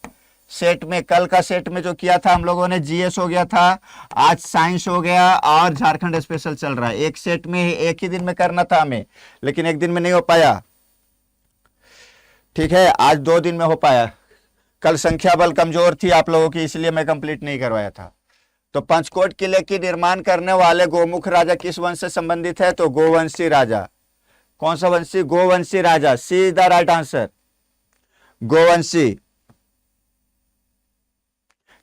[SPEAKER 1] सेट में, कल का सेट में जो किया था हम लोगों ने, जीएस हो गया था, आज साइंस हो गया और झारखंड स्पेशल चल रहा है। एक सेट में एक ही दिन में करना था हमें, लेकिन एक दिन में नहीं हो पाया, ठीक है, आज 2 दिन में हो पाया। कल संख्या बल कमजोर थी आप लोगों की, इसलिए मैं कंप्लीट नहीं करवाया था। तो पंचकोट किले की निर्माण करने वाले गोमुख राजा किस वंश से संबंधित है? तो गोवंशी राजा। कौन सा वंशी? गोवंशी राजा, सी द राइट आंसर, गोवंशी,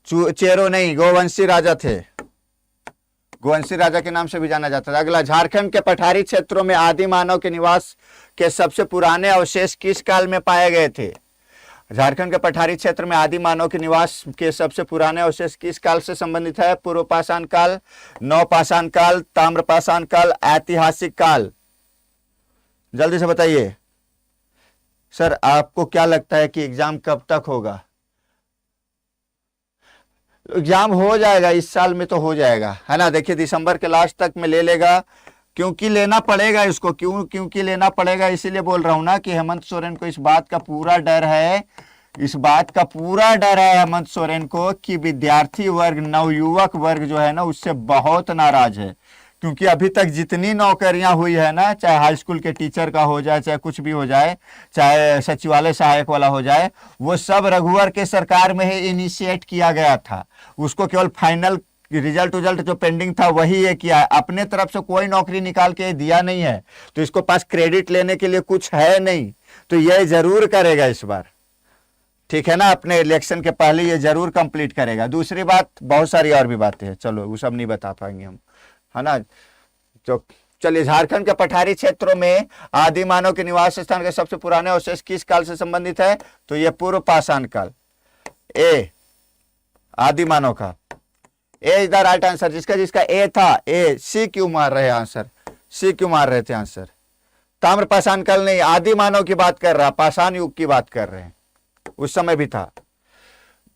[SPEAKER 1] चेरो नहीं, गोवंशी राजा थे, गोवंशी राजा के नाम से भी जाना जाता था। अगला, झारखंड के पठारी क्षेत्रों में आदि मानव के निवास के सबसे पुराने अवशेष किस काल में पाए गए थे? झारखंड के पठारी क्षेत्र में आदि मानव के निवास के सबसे पुराने अवशेष किस काल से संबंधित है? पूर्व पाषाण काल, नवपाषाण काल, ताम्रपाषाण काल, ऐतिहासिक काल, जल्दी से बताइए। सर आपको क्या लगता है कि एग्जाम कब तक होगा? एग्जाम हो जाएगा इस साल में, तो हो जाएगा, है ना। देखिए दिसंबर के लास्ट तक में ले लेगा, क्योंकि लेना पड़ेगा इसको, क्योंकि लेना पड़ेगा, इसीलिए बोल रहा हूं ना कि हेमंत सोरेन को इस बात का पूरा डर है, इस बात का पूरा डर है हेमंत सोरेन को कि विद्यार्थी वर्ग, नवयुवक वर्ग जो है ना उससे बहुत नाराज है। क्योंकि अभी तक जितनी नौकरियां हुई है ना, चाहे हाई स्कूल के टीचर का हो जाए, चाहे कुछ भी हो जाए, चाहे सचिवालय सहायक वाला हो जाए, वो सब रघुवर के सरकार में ही इनिशिएट किया गया था। उसको केवल फाइनल रिजल्ट जो पेंडिंग था वही ये किया है, अपने तरफ से कोई नौकरी निकाल के दिया नहीं है। तो इसको पास क्रेडिट लेने के लिए कुछ है नहीं, तो ये जरूर करेगा इस बार, ठीक है ना, अपने इलेक्शन के पहले ये जरूर कंप्लीट करेगा। दूसरी बात, बहुत सारी और भी बातें हैं, चलो वो सब नहीं बता पाएंगे हम, है ना। तो चलिए, झारखंड के पठारी क्षेत्रों में आदि मानव के निवास स्थान के सबसे पुराने अवशेष किस काल से संबंधित है? तो ये पूर्व पाषाण काल। ए आदि मानव का, ए इज द राइट आंसर। जिसका ए था, ए। सी क्यों मार रहे आंसर, सी क्यों मार रहे थे आंसर? ताम्र पाषाण काल नहीं, आदि मानव की बात कर रहा, पाषाण युग की बात कर रहे हैं, उस समय भी था।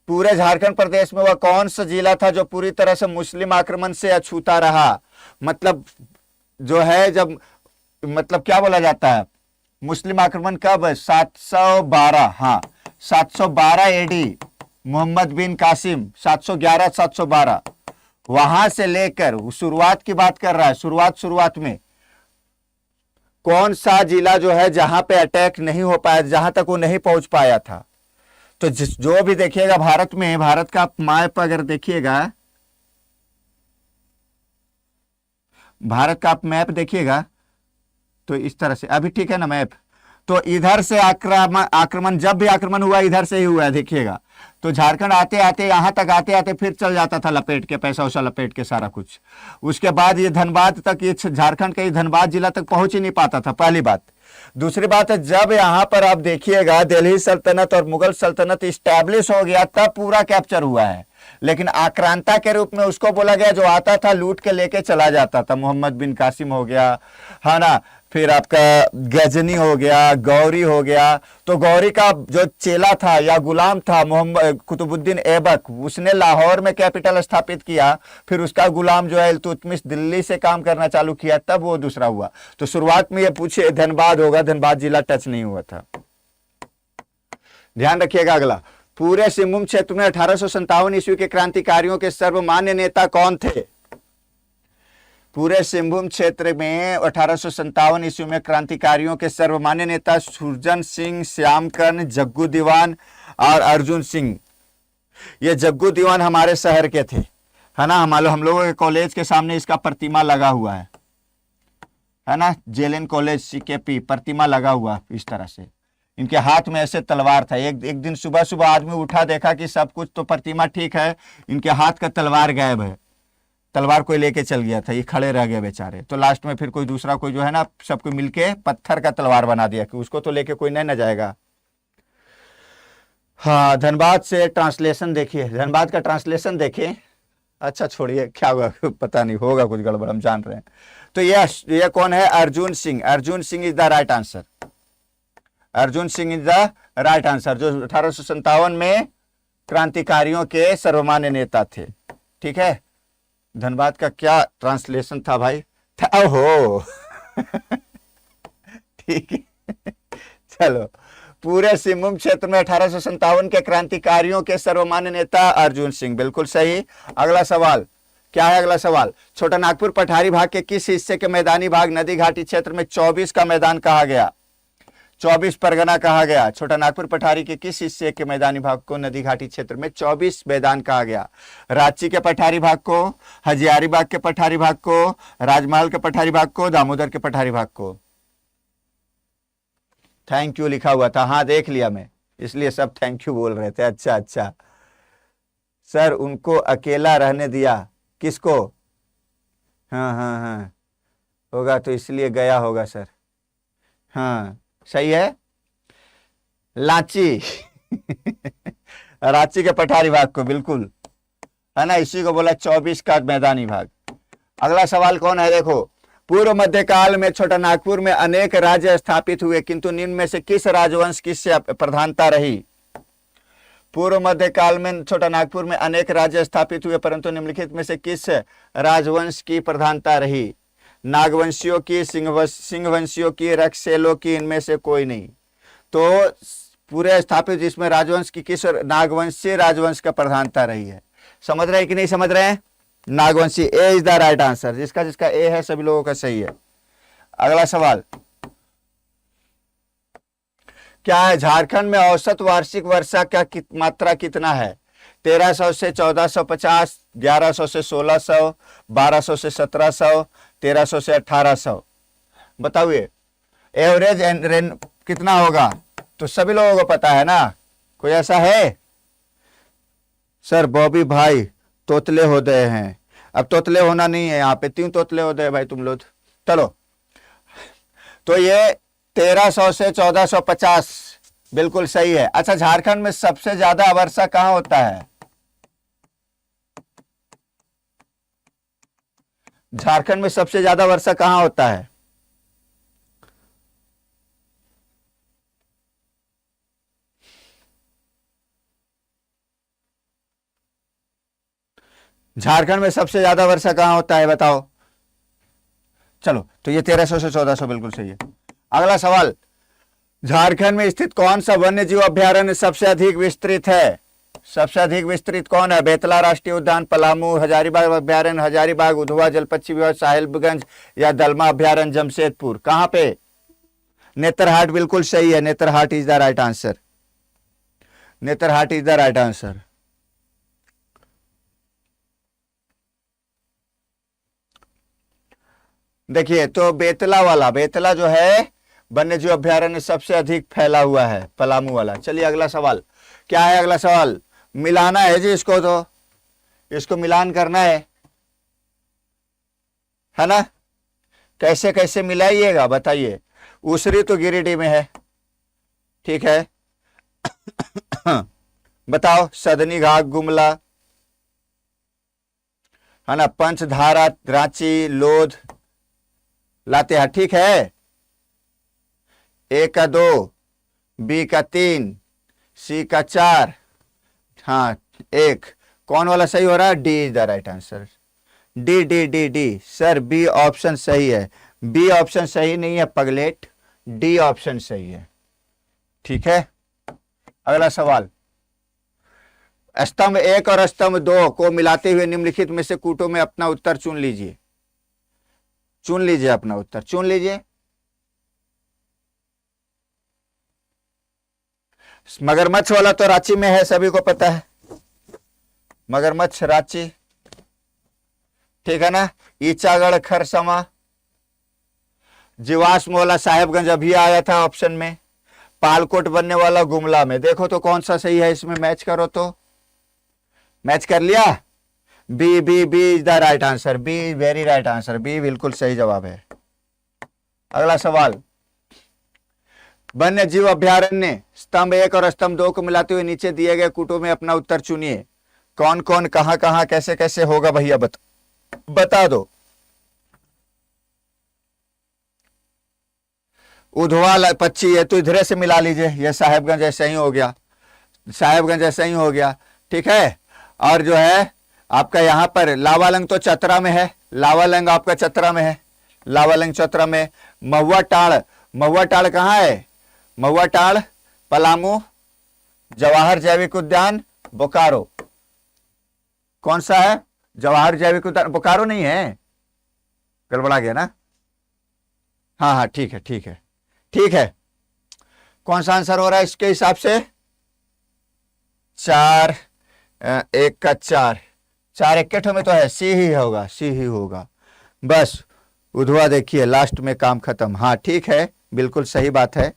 [SPEAKER 1] पूरे झारखंड प्रदेश में वह कौन सा जिला था जो पूरी तरह से मुस्लिम आक्रमण से अछूता रहा? मतलब जो है, जब मतलब क्या बोला जाता है, मुस्लिम आक्रमण कब? 712, हाँ 712 एडी, मोहम्मद बिन कासिम, 711-712, वहां से लेकर शुरुआत की बात कर रहा है। शुरुआत में कौन सा जिला जो है जहां पे अटैक नहीं हो पाया, जहां तक वो नहीं पहुंच पाया था? तो जो भी देखिएगा भारत में, भारत का मैप अगर देखिएगा, भारत का आप मैप देखिएगा तो इस तरह से, अभी ठीक है ना मैप, तो इधर से आक्रमण जब भी आक्रमण हुआ इधर से ही हुआ है, देखिएगा। तो झारखंड आते आते, यहां तक आते आते फिर चल जाता था लपेट के, पैसा वैसा लपेट के सारा कुछ। उसके बाद ये धनबाद तक, ये झारखंड का ये धनबाद जिला तक पहुंच ही नहीं पाता था, पहली बात। दूसरी बात है, जब यहां पर आप देखिएगा दिल्ली सल्तनत और मुगल सल्तनत इस्टेब्लिश हो गया, तब पूरा कैप्चर हुआ है। लेकिन आक्रांता के रूप में उसको बोला गया जो आता था लूट के लेके चला जाता था। मोहम्मद बिन कासिम हो गया, है ना, फिर आपका गजनी हो गया, गौरी हो गया। तो गौरी का जो चेला था या गुलाम था मोहम्मद कुतुबुद्दीन ऐबक, उसने लाहौर में कैपिटल स्थापित किया, फिर उसका गुलाम जो है इल्तुतमिश दिल्ली से काम करना चालू किया, तब वो दूसरा हुआ। तो शुरुआत में ये पूछे धनबाद होगा, धनबाद जिला टच नहीं हुआ था। ध्यान रखिएगा। अगला, पूरे सिंहभूम क्षेत्र में 1857 ईस्वी के क्रांतिकारियों के सर्वमान्य नेता कौन थे? पूरे सिंहभूम क्षेत्र में 1857 ईस्वी में क्रांतिकारियों के सर्वमान्य नेता सुरजन सिंह, श्यामकर्ण, जग्गू दीवान और अर्जुन सिंह। ये जग्गू दीवान हमारे शहर के थे, है ना, हम लोगों के कॉलेज के सामने इसका प्रतिमा लगा हुआ है ना, जेएलएन कॉलेज सीकेपी, प्रतिमा लगा हुआ इस तरह से। इनके हाथ में ऐसे तलवार था। एक दिन सुबह सुबह आदमी उठा, देखा कि सब कुछ तो प्रतिमा ठीक है, इनके हाथ का तलवार गायब है। तलवार कोई लेके चल गया था, ये खड़े रह गए बेचारे। तो लास्ट में फिर कोई दूसरा कोई जो है ना, सबको मिलके पत्थर का तलवार बना दिया कि उसको तो लेके कोई नहीं न जाएगा। हाँ, धनबाद से ट्रांसलेशन देखिए, धनबाद का ट्रांसलेशन देखें। अच्छा छोड़िए, क्या होगा पता नहीं, होगा कुछ गड़बड़, हम जान रहे हैं। तो ये कौन है? Arjun Singh. Arjun Singh is the right answer. Arjun Singh is the right answer, जो 1857 में क्रांतिकारियों के सर्वमान्य नेता थे। ठीक है, धनबाद का क्या ट्रांसलेशन था भाई? ओहो ठीक है चलो, पूरे सिंहभूम क्षेत्र में 1857 के क्रांतिकारियों के सर्वमान्य नेता अर्जुन सिंह, बिल्कुल सही। अगला सवाल क्या है? अगला सवाल, छोटा नागपुर पठारी भाग के किस हिस्से के मैदानी भाग नदी घाटी क्षेत्र में 24 का मैदान कहा गया? 24 परगना कहा गया। छोटा नागपुर पठारी के किस हिस्से के मैदानी भाग को नदी घाटी क्षेत्र में 24 मैदान कहा गया? रांची के पठारी भाग को, हजारीबाग के पठारी भाग को, राजमहल के पठारी भाग को, दामोदर के पठारी भाग को? थैंक यू लिखा हुआ था, हाँ देख लिया मैं, इसलिए सब थैंक यू बोल रहे थे। अच्छा सर, उनको अकेला रहने दिया, किसको? हाँ होगा, तो इसलिए गया होगा सर। हाँ सही है, लांची रांची के पठारी भाग को, बिल्कुल, है ना, इसी को बोला 24 का मैदानी भाग। अगला सवाल कौन है? देखो, पूर्व मध्यकाल में छोटा नागपुर में अनेक राज्य स्थापित हुए, किंतु निम्न में से किस राजवंश की प्रधानता रही? पूर्व मध्यकाल में छोटा नागपुर में अनेक राज्य स्थापित हुए, परंतु निम्नलिखित में से किस राजवंश की प्रधानता रही? नागवंशियों की, सिंहवंशियों की, रक्षसेलों की, इनमें से कोई नहीं। तो पूरे स्थापित जिसमें राजवंश की किस नागवंशीय राजवंश का प्रधानता रही है। समझ रहे हैं कि नहीं समझ रहे हैं? नागवंशी, ए इज द राइट आंसर। जिसका जिसका ए है सभी लोगों का सही है। अगला सवाल क्या है? झारखंड में औसत वार्षिक वर्षा का मात्रा कितना है? 1300 से 1450, 1100 से 1600, 1200 से 1700, 1300 से 1800। बताइए एवरेज रेन कितना होगा? तो सभी लोगों को पता है ना, कोई ऐसा है? सर बॉबी भाई तोतले हो गए हैं। अब तोतले होना नहीं है यहाँ पे, क्यों तोतले हो गए भाई तुम लोग? चलो, तो ये 1300 से 1450 बिल्कुल सही है। अच्छा, झारखंड में सबसे ज्यादा वर्षा कहां होता है? झारखंड में सबसे ज्यादा वर्षा कहां होता है? झारखंड में सबसे ज्यादा वर्षा कहां होता है बताओ? चलो, तो ये 1300 से 1400 बिल्कुल सही है। अगला सवाल, झारखंड में स्थित कौन सा वन्य जीव अभ्यारण्य सबसे अधिक विस्तृत है? सबसे अधिक विस्तृत कौन है? बेतला राष्ट्रीय उद्यान, पलामू, हजारीबाग अभ्यारण्य, हजारीबाग, उधवा जल पक्षी विभाग, साहिबगंज या दलमा अभ्यारण्य, जमशेदपुर? कहां पे? नेतरहाट बिल्कुल सही है। Netarhat is the right answer. Netarhat is the right answer. देखिए, तो बेतला जो है वन्य जीव अभ्यारण्य सबसे अधिक फैला हुआ है, पलामू वाला। चलिए अगला सवाल क्या है? अगला सवाल मिलाना है जी इसको, तो इसको मिलान करना है ना? कैसे कैसे मिलाइएगा बताइए। उसरी तो गिरिडीह में है, ठीक है। बताओ, सदनी घाट गुमला है ना, पंचधारा रांची, लोध, लातेहार, ठीक है। ए का 2, बी का 3, सी का 4, हाँ 1। कौन वाला सही हो रहा है? D is the right answer. D D D D sir, B option सही है। बी ऑप्शन सही नहीं है पगलेट, डी ऑप्शन सही है, ठीक है। अगला सवाल, स्तंभ 1 और स्तंभ 2 को मिलाते हुए निम्नलिखित में से कूटों में अपना उत्तर चुन लीजिए। चुन लीजिए, अपना उत्तर चुन लीजिए। मगरमच्छ वाला तो रांची में है, सभी को पता है। मगरमच्छ रांची, ठीक है ना। ईचागढ़ खरसमा, जीवाश्म वाला साहेबगंज अभी आया था ऑप्शन में। पालकोट बनने वाला गुमला में। देखो तो कौन सा सही है इसमें, मैच करो तो। मैच कर लिया? B B B is the right answer. B very right answer, B बिल्कुल सही जवाब है। अगला सवाल, वन्य जीव अभ्यारण्य स्तंभ 1 और स्तंभ 2 को मिलाते हुए नीचे दिए गए कूटों में अपना उत्तर चुनिए। कौन कौन, कहां कहां, कैसे कैसे होगा भैया बता दो। उधवा पक्षी है तो इधर से मिला लीजिए, यह साहेबगंज ऐसा ही हो गया, साहेबगंज ऐसा ही हो गया, ठीक है। और जो है आपका यहां पर लावालंग तो चतरा में है, लावालंग आपका चतरा में है, लावालंग चतरा में। महुआ टाड़ कहां है? महुआ टाड़ पलामू, जवाहर जैविक उद्यान बोकारो। कौन सा है? जवाहर जैविक उद्यान बोकारो नहीं है, गड़बड़ा गया ना। हाँ हाँ, ठीक है ठीक है ठीक है। कौन सा आंसर हो रहा है इसके हिसाब से? 4 1 का 4, 4 इक्कठों में तो है, सी ही होगा, सी ही होगा बस। उधवा देखिए लास्ट में काम खत्म। हाँ ठीक है, बिल्कुल सही बात है।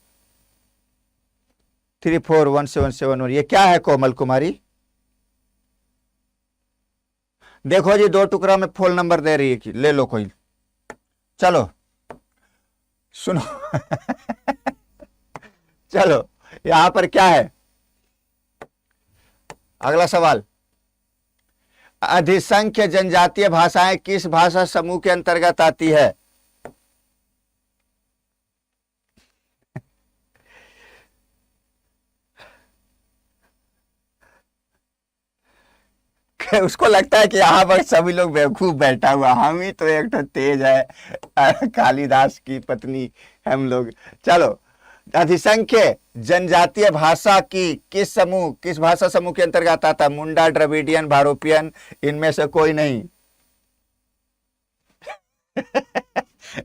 [SPEAKER 1] 341771। ये क्या है कोमल कुमारी? देखो जी, 2 टुकड़ा में फोल नंबर दे रही है कि ले लो कोई। चलो सुनो चलो यहां पर क्या है? अगला सवाल, अधिसंख्य जनजातीय भाषाएं किस भाषा समूह के अंतर्गत आती है? उसको लगता है कि यहाँ पर सभी लोग बेवकूफ बैठा हुआ, हम ही तो एक तो तेज है, कालिदास की पत्नी हम लोग। चलो, अधिसंख्य जनजातीय भाषा की किस भाषा समूह के अंतर्गत आता है? मुंडा, द्रविडियन, भारोपियन, इनमें से कोई नहीं।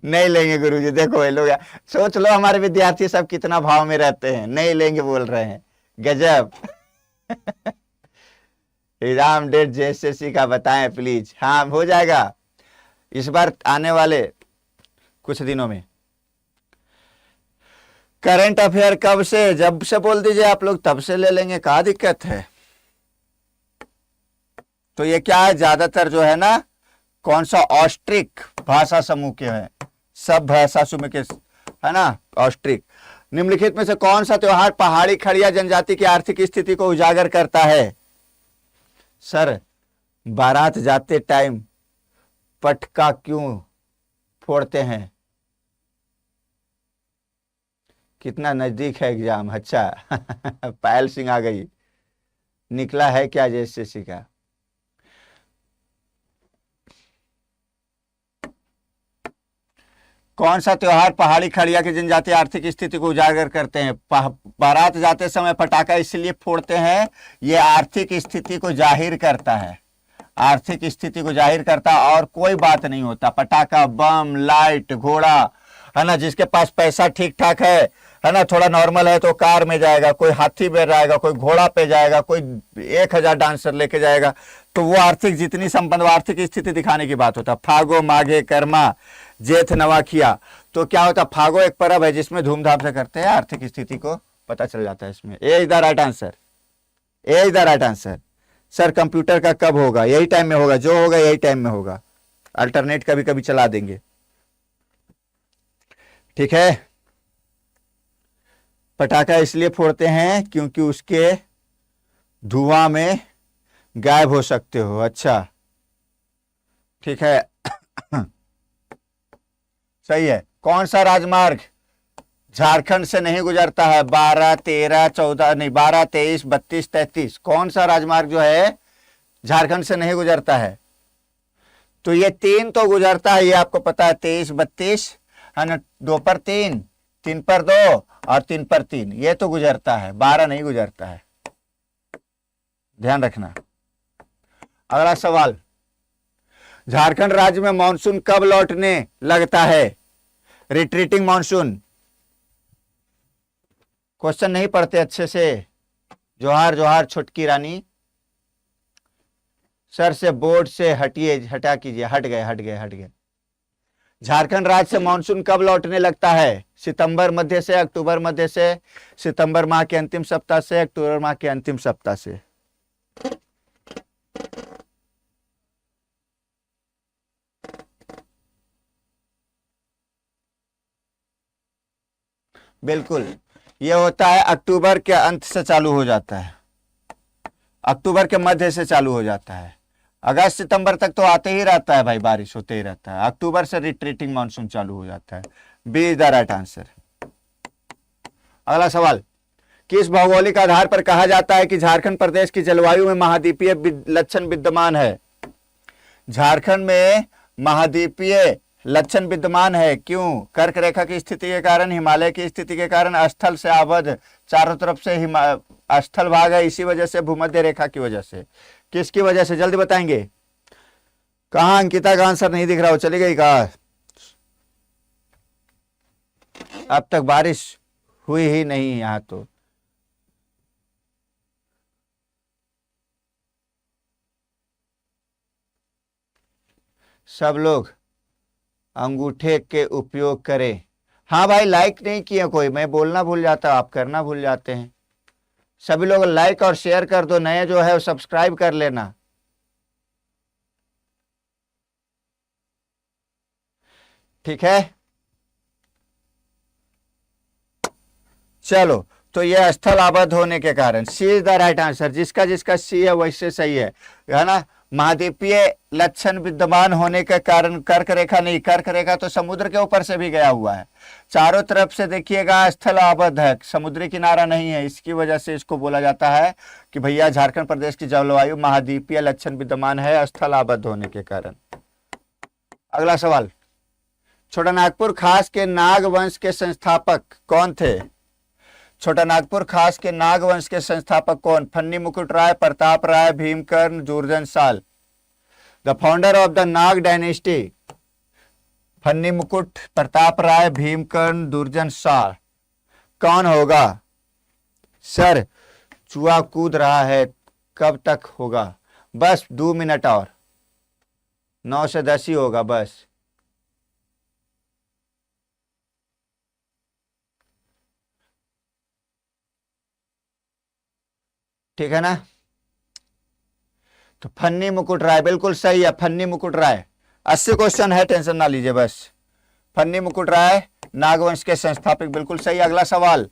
[SPEAKER 1] नहीं लेंगे गुरुजी, देखो ये लोग, सोच लो हमारे विद्यार्थी सब कितना भाव में रहते हैं, नहीं लेंगे बोल रहे हैं, गजब। एग्जाम डेट जेएसएससी का बताएं प्लीज। हाँ हो जाएगा इस बार आने वाले कुछ दिनों में। करंट अफेयर कब से? जब से बोल दीजिए आप लोग तब से ले लेंगे, क्या दिक्कत है। तो ये क्या है, ज्यादातर जो है ना, कौन सा ऑस्ट्रिक भाषा समूह के हैं, सब भाषा समूह के है ना, ऑस्ट्रिक। निम्नलिखित में से कौन सा त्योहार पहाड़ी खड़िया जनजाति की आर्थिक स्थिति को उजागर करता है? सर, बारात जाते टाइम पटका क्यों फोड़ते हैं? कितना नजदीक है एग्जाम। अच्छा पायल सिंह आ गई, निकला है क्या जेएसएससी का? कौन सा त्योहार पहाड़ी खड़िया की जनजाति आर्थिक स्थिति को उजागर करते हैं? बारात जाते समय पटाखा इसलिए फोड़ते हैं, ये आर्थिक स्थिति को जाहिर करता है, आर्थिक स्थिति को जाहिर करता है, और कोई बात नहीं होता। पटाखा, बम, लाइट, घोड़ा, है ना, जिसके पास पैसा ठीक ठाक है ना, थोड़ा नॉर्मल है तो कार में जाएगा, कोई हाथी पे जाएगा, कोई घोड़ा पे जाएगा, कोई 1000 डांसर लेके जाएगा, तो वो आर्थिक जितनी संपन्न, आर्थिक स्थिति दिखाने की बात होता। फागो, माघे, कर्मा, जेठ, नवाखिया, तो क्या होता? फागो एक पर्व है जिसमें धूमधाम से करते हैं, आर्थिक स्थिति को पता चल जाता है इसमें। A is the right answer, A is the right answer. Sir computer का कब होगा? यही टाइम में होगा, जो होगा यही टाइम में होगा, अल्टरनेट कभी कभी चला देंगे, ठीक है। पटाखा इसलिए फोड़ते हैं क्योंकि उसके धुआं में गायब हो सकते हो। अच्छा ठीक है सही है। कौन सा राजमार्ग झारखंड से नहीं गुजरता है? 12, 13, 14 नहीं, 12, 23, 32, 33, कौन सा राजमार्ग जो है झारखंड से नहीं गुजरता है? तो ये 3 तो गुजरता है, ये आपको पता है, 23, 32 है ना, 2 पर 3, 3 पर 2 और 3 पर 3, ये तो गुजरता है, 12 नहीं गुजरता है, ध्यान रखना। अगला सवाल, झारखंड राज्य में मानसून कब लौटने लगता है? Retreating monsoon. क्वेश्चन नहीं पढ़ते अच्छे से, जोहार जोहार छुटकी रानी। सर से बोर्ड से हटिए, हटा कीजिए, हट गए। झारखंड राज्य से मानसून कब लौटने लगता है? सितंबर मध्य से, अक्टूबर मध्य से, सितंबर माह के अंतिम सप्ताह से, अक्टूबर माह के अंतिम सप्ताह से। बिल्कुल, यह होता है अक्टूबर के अंत से चालू हो जाता है, अक्टूबर के मध्य से चालू हो जाता है, अगस्त सितंबर तक तो आते ही रहता है भाई, बारिश होते ही रहता है, अक्टूबर से रिट्रीटिंग मानसून चालू हो जाता है। B is the right answer. अगला सवाल, किस भौगोलिक आधार पर कहा जाता है कि झारखंड प्रदेश की जलवायु में महाद्वीपीय लक्षण विद्यमान है? झारखंड में महाद्वीपीय लक्षण विद्यमान है, क्यों? कर्क रेखा की स्थिति के कारण, हिमालय की स्थिति के कारण, स्थल से आबद्ध चारों तरफ से स्थल भाग है, इसी वजह से, भूमध्य रेखा की वजह से, किसकी वजह से? जल्दी बताएंगे। कहां अंकिता का आंसर नहीं दिख रहा हो, चली गई कहा? अब तक बारिश हुई ही नहीं यहां तो। सब लोग अंगूठे के उपयोग करें। हाँ भाई, लाइक नहीं किया कोई, मैं बोलना भूल जाता, आप करना भूल जाते हैं। सभी लोग लाइक और शेयर कर दो, नए जो है वो सब्सक्राइब कर लेना। ठीक है, चलो, तो ये स्थल आबद्ध होने के कारण, सी इज द राइट आंसर। जिसका जिसका सी है वैसे सही है ना। महाद्वीपीय लक्षण विद्यमान होने के कारण कर्क रेखा नहीं, कर्क रेखा तो समुद्र के ऊपर से भी गया हुआ है, चारों तरफ से देखिएगा स्थल आबद्ध है, समुद्री किनारा नहीं है, इसकी वजह से इसको बोला जाता है कि भैया झारखंड प्रदेश की जलवायु महाद्वीपीय लक्षण विद्यमान है स्थल आबद्ध होने के कारण। अगला सवाल, छोटा नागपुर खास के नाग वंश के संस्थापक कौन थे? छोटा नागपुर खास के नाग वंश के संस्थापक कौन? फन्नी मुकुट राय, प्रताप राय, भीमकर्ण, दुर्जन साल। The founder of the Nag dynasty, फन्नी मुकुट, प्रताप राय, भीमकर्ण, दुर्जन साल। कौन होगा? सर चूहा कूद रहा है, कब तक होगा? बस 2 मिनट और, 9 से 10 ही होगा बस। ठीक है ना? तो फन्नी मुकुट राय बिल्कुल सही है, फन्नी मुकुट राय। 80 क्वेश्चन है, टेंशन ना लीजिए बस। फन्नी मुकुट राय नागवंश के संस्थापक, बिल्कुल सही। अगला सवाल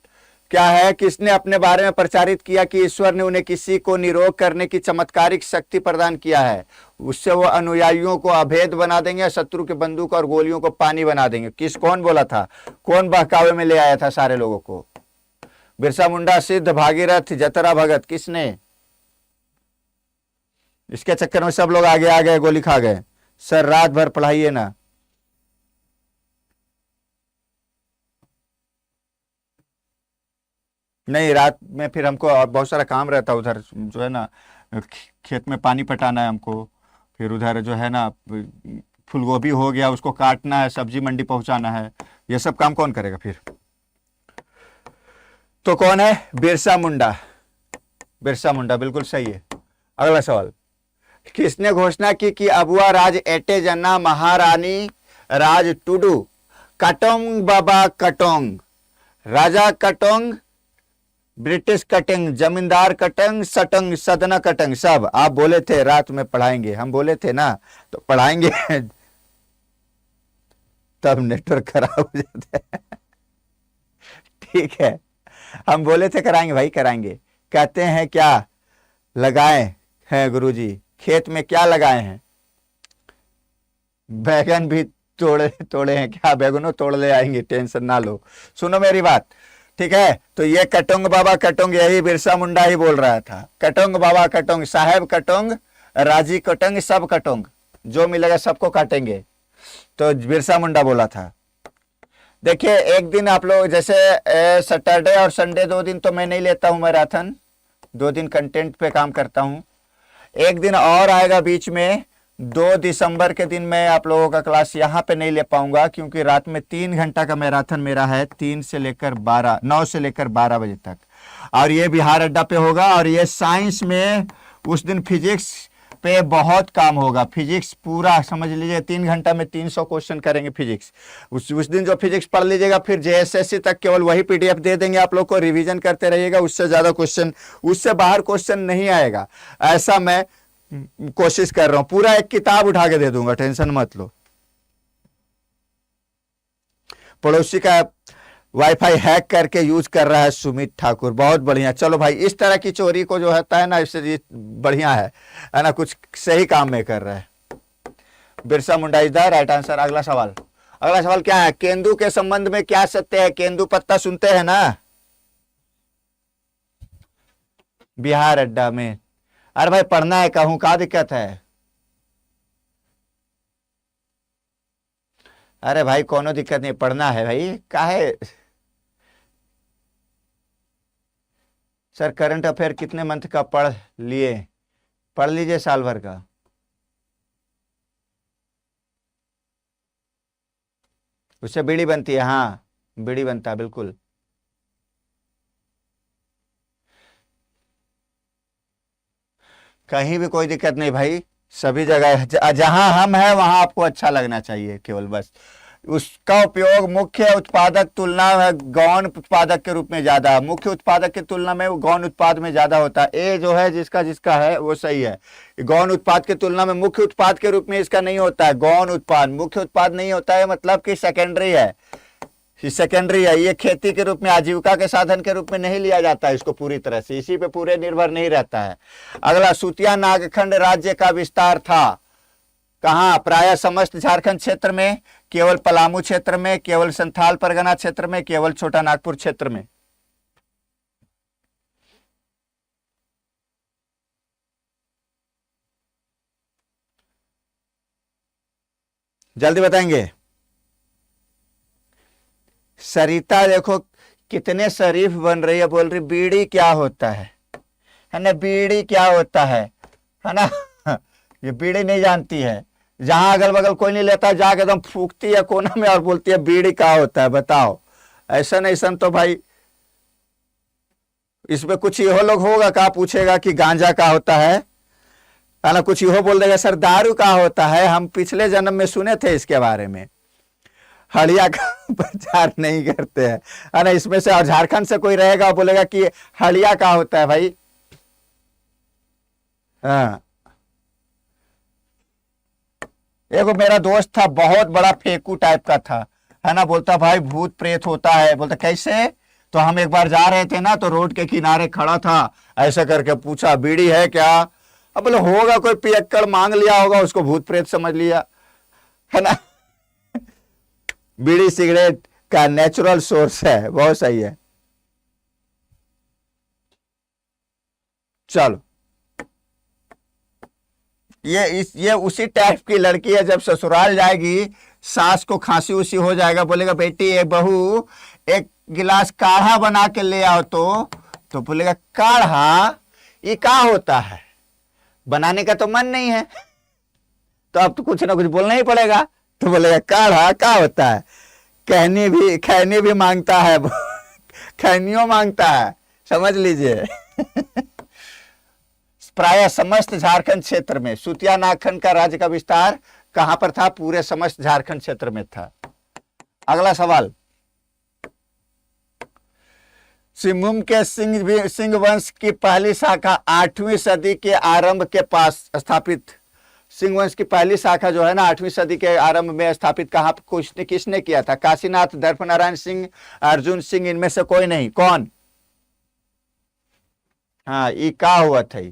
[SPEAKER 1] क्या है? किसने अपने बारे में प्रचारित किया कि ईश्वर ने उन्हें किसी को निरोग करने की चमत्कारिक शक्ति प्रदान किया है, उससे वो अनुयायियों को अभेद बना देंगे, शत्रु की बंदूक और गोलियों को पानी बना देंगे? कौन बोला था? कौन बहकावे में ले आया था सारे लोगों को? बिरसा मुंडा, सिद्ध, भागीरथ, जतरा भगत, किसने? इसके चक्कर में सब लोग आगे आ गए, गोली खा गए। सर रात भर पढ़ाइए ना। नहीं, रात में फिर हमको और बहुत सारा काम रहता है, उधर जो है ना खेत में पानी पटाना है हमको, फिर उधर जो है ना फूलगोभी हो गया उसको काटना है, सब्जी मंडी पहुंचाना है, ये सब काम कौन करेगा फिर? तो कौन है? बिरसा मुंडा, बिरसा मुंडा बिल्कुल सही है। अगला सवाल, किसने घोषणा की कि अबुआ राज एटे जन्ना महारानी राज टुडू कटोंग बाबा कटोंग, राजा कटोंग, ब्रिटिश कटिंग, जमींदार कटंग, सटंग, सदना कटंग, सब आप बोले थे रात में पढ़ाएंगे, हम बोले थे ना तो पढ़ाएंगे तब नेटवर्क खराब हो जाता है ठीक है, हम बोले थे कराएंगे भाई, कराएंगे। कहते हैं क्या लगाए हैं गुरुजी? खेत में क्या लगाए हैं? बैगन भी तोड़े तोड़े हैं क्या? बैगनों तोड़ ले आएंगे, टेंशन ना लो। सुनो मेरी बात, ठीक है? तो ये कटोंग बाबा कटोंग यही बिरसा मुंडा ही बोल रहा था। कटोंग बाबा कटोंग, साहेब कटोंग, राजी कटोंग, सब कटोंग, जो मिलेगा सबको काटेंगे, तो बिरसा मुंडा बोला था। देखिए एक दिन आप लोग जैसे सैटरडे और संडे 2 दिन तो मैं नहीं लेता हूं मैराथन, 2 दिन कंटेंट पे काम करता हूं। एक दिन और आएगा बीच में, 2 दिसंबर के दिन मैं आप लोगों का क्लास यहाँ पे नहीं ले पाऊंगा, क्योंकि रात में 3 घंटा का मैराथन मेरा है, 3 से लेकर 12, 9 से लेकर 12 बजे तक, और ये बिहार अड्डा पे होगा। और ये साइंस में उस दिन फिजिक्स पे बहुत काम होगा, फिजिक्स पूरा समझ लीजिए 3 घंटा में 300 क्वेश्चन करेंगे फिजिक्स। उस दिन जो फिजिक्स पढ़ लीजिएगा, फिर जेएसएससी तक केवल वही पीडीएफ दे देंगे आप लोग को, रिवीजन करते रहिएगा, उससे ज्यादा क्वेश्चन, उससे बाहर क्वेश्चन नहीं आएगा, ऐसा मैं कोशिश कर रहा हूं। पूरा एक किताब उठा के दे दूंगा, टेंशन मत लो। पड़ोसी का वाईफाई हैक करके यूज कर रहा है सुमित ठाकुर, बहुत बढ़िया। चलो भाई, इस तरह की चोरी को जो होता है ना, इससे बढ़िया है ना, कुछ सही काम में कर रहा है। Birsa Munda is the right answer. अगला सवाल, अगला सवाल क्या है? केंदू के संबंध में क्या सत्य है? केंदू पत्ता सुनते हैं ना बिहार अड्डा में? अरे भाई पढ़ना है, कहूं क्या दिक्कत है? अरे भाई कोनो दिक्कत नहीं, पढ़ना है भाई, काहे? सर करंट अफेयर कितने मंथ का पढ़ लिए? पढ़ लीजिए साल भर का। उससे बीड़ी बनती है, हाँ बीड़ी बनता है बिल्कुल। कहीं भी कोई दिक्कत नहीं भाई, सभी जगह जहां हम हैं वहां आपको अच्छा लगना चाहिए केवल, बस। उसका उपयोग मुख्य उत्पादक तुलना में गौण उत्पादक के रूप में ज्यादा, मुख्य उत्पादक की तुलना में गौण उत्पाद में ज्यादा होता है। ए जो है जिसका जिसका है वो सही है। गौण उत्पाद की तुलना में मुख्य उत्पाद के रूप में इसका नहीं होता है। गौण उत्पाद, मुख्य उत्पाद नहीं होता है, मतलब कि सेकेंडरी है, ये सेकेंडरी है, ये खेती के रूप में आजीविका के साधन के रूप में नहीं लिया जाता है इसको पूरी तरह से, इसी पे पूरे निर्भर नहीं रहता है। अगला, सूतिया नागखंड राज्य का विस्तार था कहाँ? प्रायः समस्त झारखंड क्षेत्र में, केवल पलामू क्षेत्र में, केवल संथाल परगना क्षेत्र में, केवल छोटा नागपुर क्षेत्र में। जल्दी बताएंगे। सरिता देखो कितने शरीफ बन रही है, बोल रही बीड़ी क्या होता है ना, बीड़ी क्या होता है ना। ये बीड़ी नहीं जानती है, जहां अगल बगल कोई नहीं लेता जाके एकदम फूकती है कोना में और बोलती है बीड़ी क्या होता है बताओ। ऐसा नहीं सन तो भाई इसमें कुछ यहो लोग होगा क्या पूछेगा कि गांजा क्या होता है ना, कुछ यहो बोल देगा सर दारू क्या होता है। हम पिछले जन्म में सुने थे इसके बारे में, हड़िया का प्रचार नहीं करते हैं है ना। इसमें से और झारखंड से कोई रहेगा और बोलेगा कि हड़िया क्या होता है भाई। हाँ, एगो मेरा दोस्त था, बहुत बड़ा फेंकू टाइप का था है ना, बोलता भाई भूत प्रेत होता है। बोलता कैसे? तो हम एक बार जा रहे थे ना, तो रोड के किनारे खड़ा था, ऐसा करके पूछा बीड़ी है क्या? अब बोले होगा कोई पियक्कड़ मांग लिया होगा, उसको भूत प्रेत समझ लिया है ना। बीड़ी सिगरेट का नेचुरल सोर्स है, बहुत सही है। चलो, ये उसी टाइप की लड़की है, जब ससुराल जाएगी सास को खांसी उसी हो जाएगा, बोलेगा बेटी एक बहू एक गिलास काढ़ा बना के ले आओ, तो बोलेगा काढ़ा ये क्या होता है? बनाने का तो मन नहीं है, तो अब तो कुछ ना कुछ बोलना ही पड़ेगा। तो बोलेगा काढ़ा क्या होता है? खैनी भी मांगता है, खैनियों मांगता है, समझ लीजिए। प्रायः समस्त झारखंड क्षेत्र में, सूतिया नागखंड का राज्य का विस्तार कहां पर था? पूरे समस्त झारखंड क्षेत्र में था। अगला सवाल, सिंहभूम के सिंह वंश की पहली शाखा 8वीं सदी के आरंभ के पास स्थापित, सिंह वंश की पहली शाखा जो है ना 8वीं सदी के आरंभ में स्थापित कहां किसने किया था? काशीनाथ, दर्पनारायण सिंह, अर्जुन सिंह, इनमें से कोई नहीं। कौन? हाँ, ये क्या हुआ था?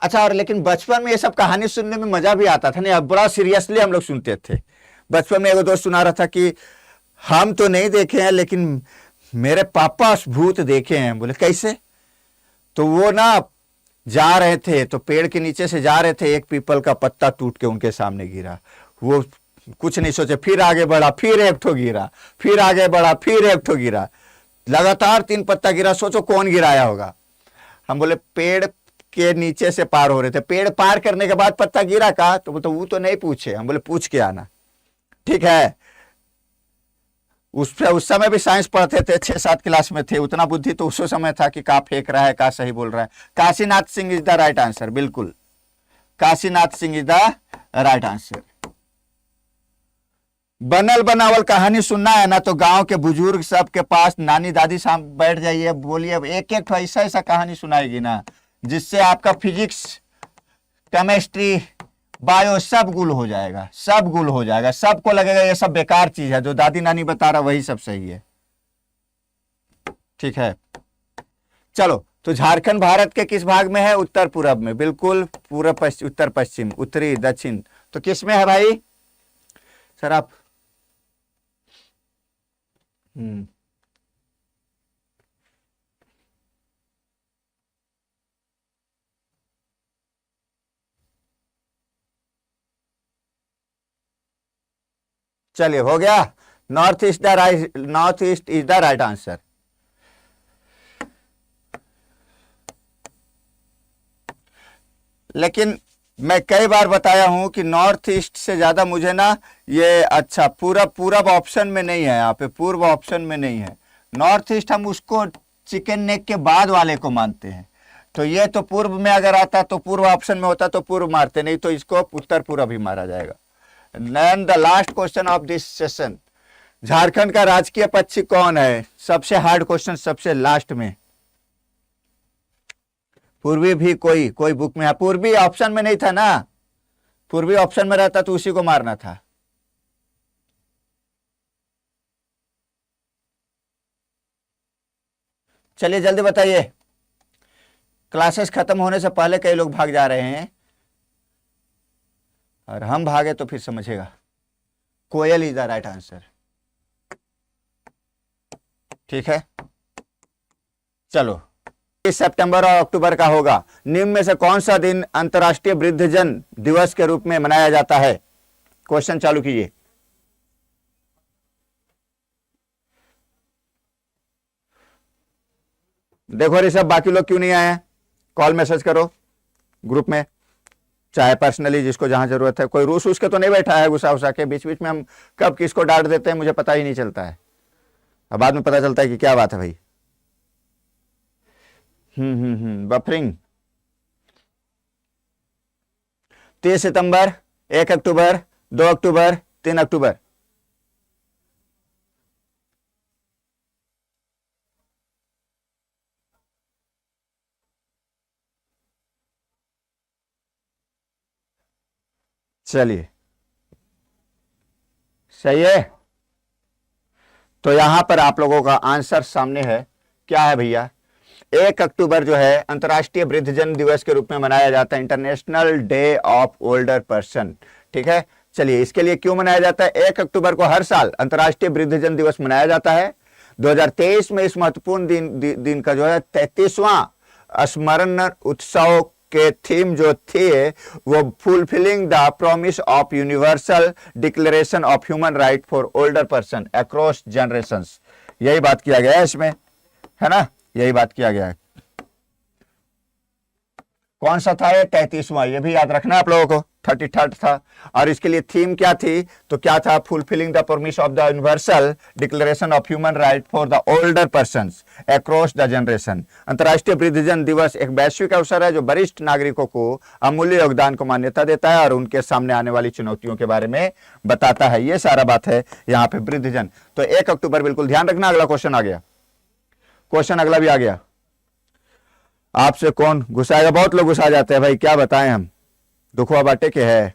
[SPEAKER 1] अच्छा, और लेकिन बचपन में ये सब कहानी सुनने में मजा भी आता था नहीं, अब बड़ा सीरियसली हम लोग सुनते थे। बचपन में एगो दोस्त सुना रहा था कि हम तो नहीं देखे हैं लेकिन मेरे पापा भूत देखे हैं। बोले कैसे? तो वो ना जा रहे थे, तो पेड़ के नीचे से जा रहे थे, एक पीपल का पत्ता टूट के उनके सामने गिरा। वो कुछ नहीं सोचे, फिर आगे बढ़ा, फिर एक ठो गिरा, फिर आगे बढ़ा, फिर एक ठो गिरा, लगातार 3 पत्ता गिरा। सोचो कौन गिराया होगा? हम बोले पेड़ के नीचे से पार हो रहे थे, पेड़ पार करने के बाद पत्ता गिरा का? तो बोलते वो तो नहीं पूछे। हम बोले पूछ के आना। ठीक है, उस समय भी साइंस पढ़ते थे, 6-7 क्लास में थे, उतना बुद्धि तो उस समय था कि का फेंक रहा है, का सही बोल रहा है। Kashinath Singh is the right answer, बिल्कुल Kashinath Singh is the right answer. बनल बनावल कहानी सुनना है ना, तो गांव के बुजुर्ग सब के पास नानी दादी साहब बैठ जाइए, बोलिए एक एक ऐसा कहानी सुनाएगी ना जिससे आपका फिजिक्स, केमिस्ट्री, बायो सब गुल हो जाएगा, सब गुल हो जाएगा। सबको लगेगा ये सब बेकार चीज है, जो दादी नानी बता रहा वही सब सही है। ठीक है, चलो, तो झारखंड भारत के किस भाग में है? उत्तर पूर्व में, बिल्कुल पूर्व पश्चिम, उत्तर पश्चिम, उत्तरी, दक्षिण, तो किस में है भाई? सर आप चलिए हो गया। North east is the right answer. लेकिन मैं कई बार बताया हूं कि नॉर्थ ईस्ट से ज्यादा मुझे ना ये अच्छा पूरब ऑप्शन में नहीं है, यहाँ पे पूर्व ऑप्शन में नहीं है। नॉर्थ ईस्ट हम उसको चिकन नेक के बाद वाले को मानते हैं, तो ये तो पूर्व में अगर आता तो पूर्व ऑप्शन में होता तो पूर्व मारते, नहीं तो इसको उत्तर पूर्व ही मारा जाएगा। Then the last question of this session, Jharkhand का राजकीय पक्षी कौन है? सबसे हार्ड क्वेश्चन सबसे लास्ट में। पूर्वी भी कोई कोई बुक में है, पूर्वी ऑप्शन में नहीं था ना, पूर्वी ऑप्शन में रहता तो उसी को मारना था। चलिए जल्दी बताइए, क्लासेस खत्म होने से पहले कई लोग भाग जा रहे हैं, और हम भागे तो फिर समझेगा। कोयल इज द राइट आंसर। ठीक है, चलो, इस सितंबर और अक्टूबर का होगा। निम्न में से कौन सा दिन अंतर्राष्ट्रीय वृद्धजन दिवस के रूप में मनाया जाता है? क्वेश्चन चालू कीजिए। देखो ऋषभ, बाकी लोग क्यों नहीं आए हैं? कॉल मैसेज करो ग्रुप में, चाहे पर्सनली, जिसको जहां जरूरत है। कोई रूस उसके तो नहीं बैठा है गुस्सा उसा के? बीच बीच में हम कब किसको डांट देते हैं मुझे पता ही नहीं चलता है, अब बाद में पता चलता है कि क्या बात है भाई। बफरिंग। 30 सितंबर, 1 अक्टूबर, 2 अक्टूबर, 3 अक्टूबर। चलिए सही है, तो यहां पर आप लोगों का आंसर सामने है। क्या है भैया? 1 अक्टूबर जो है अंतर्राष्ट्रीय वृद्धजन दिवस के रूप में मनाया जाता है, international day of older person. ठीक है, चलिए, इसके लिए क्यों मनाया जाता है? 1 अक्टूबर को हर साल अंतर्राष्ट्रीय वृद्धजन दिवस मनाया जाता है। 2023 में इस महत्वपूर्ण दिन का जो है 33वां स्मरण उत्सव के थीम जो थे वो fulfilling the promise of universal declaration of human right for older person across generations. यही बात किया गया है इसमें, है ना, यही बात किया गया है। कौन सा था ये? 33वां, ये भी याद रखना आप लोगों को। 33rd था, और इसके लिए थीम क्या थी? तो क्या था? Fulfilling the promise of the universal declaration of human right for the older persons across the generation. अंतर्राष्ट्रीय वृद्धजन दिवस एक वैश्विक अवसर है जो वरिष्ठ नागरिकों को अमूल्य योगदान को मान्यता देता है और उनके सामने आने वाली चुनौतियों के बारे में बताता है। ये सारा बात है यहाँ पे वृद्धजन। तो 1 अक्टूबर बिल्कुल ध्यान रखना। अगला क्वेश्चन आ गया, क्वेश्चन अगला भी आ गया। आपसे कौन गुस्साएगा? बहुत लोग गुस्सा जाते हैं भाई, क्या बताएं हम, दुखवा बाटे के है।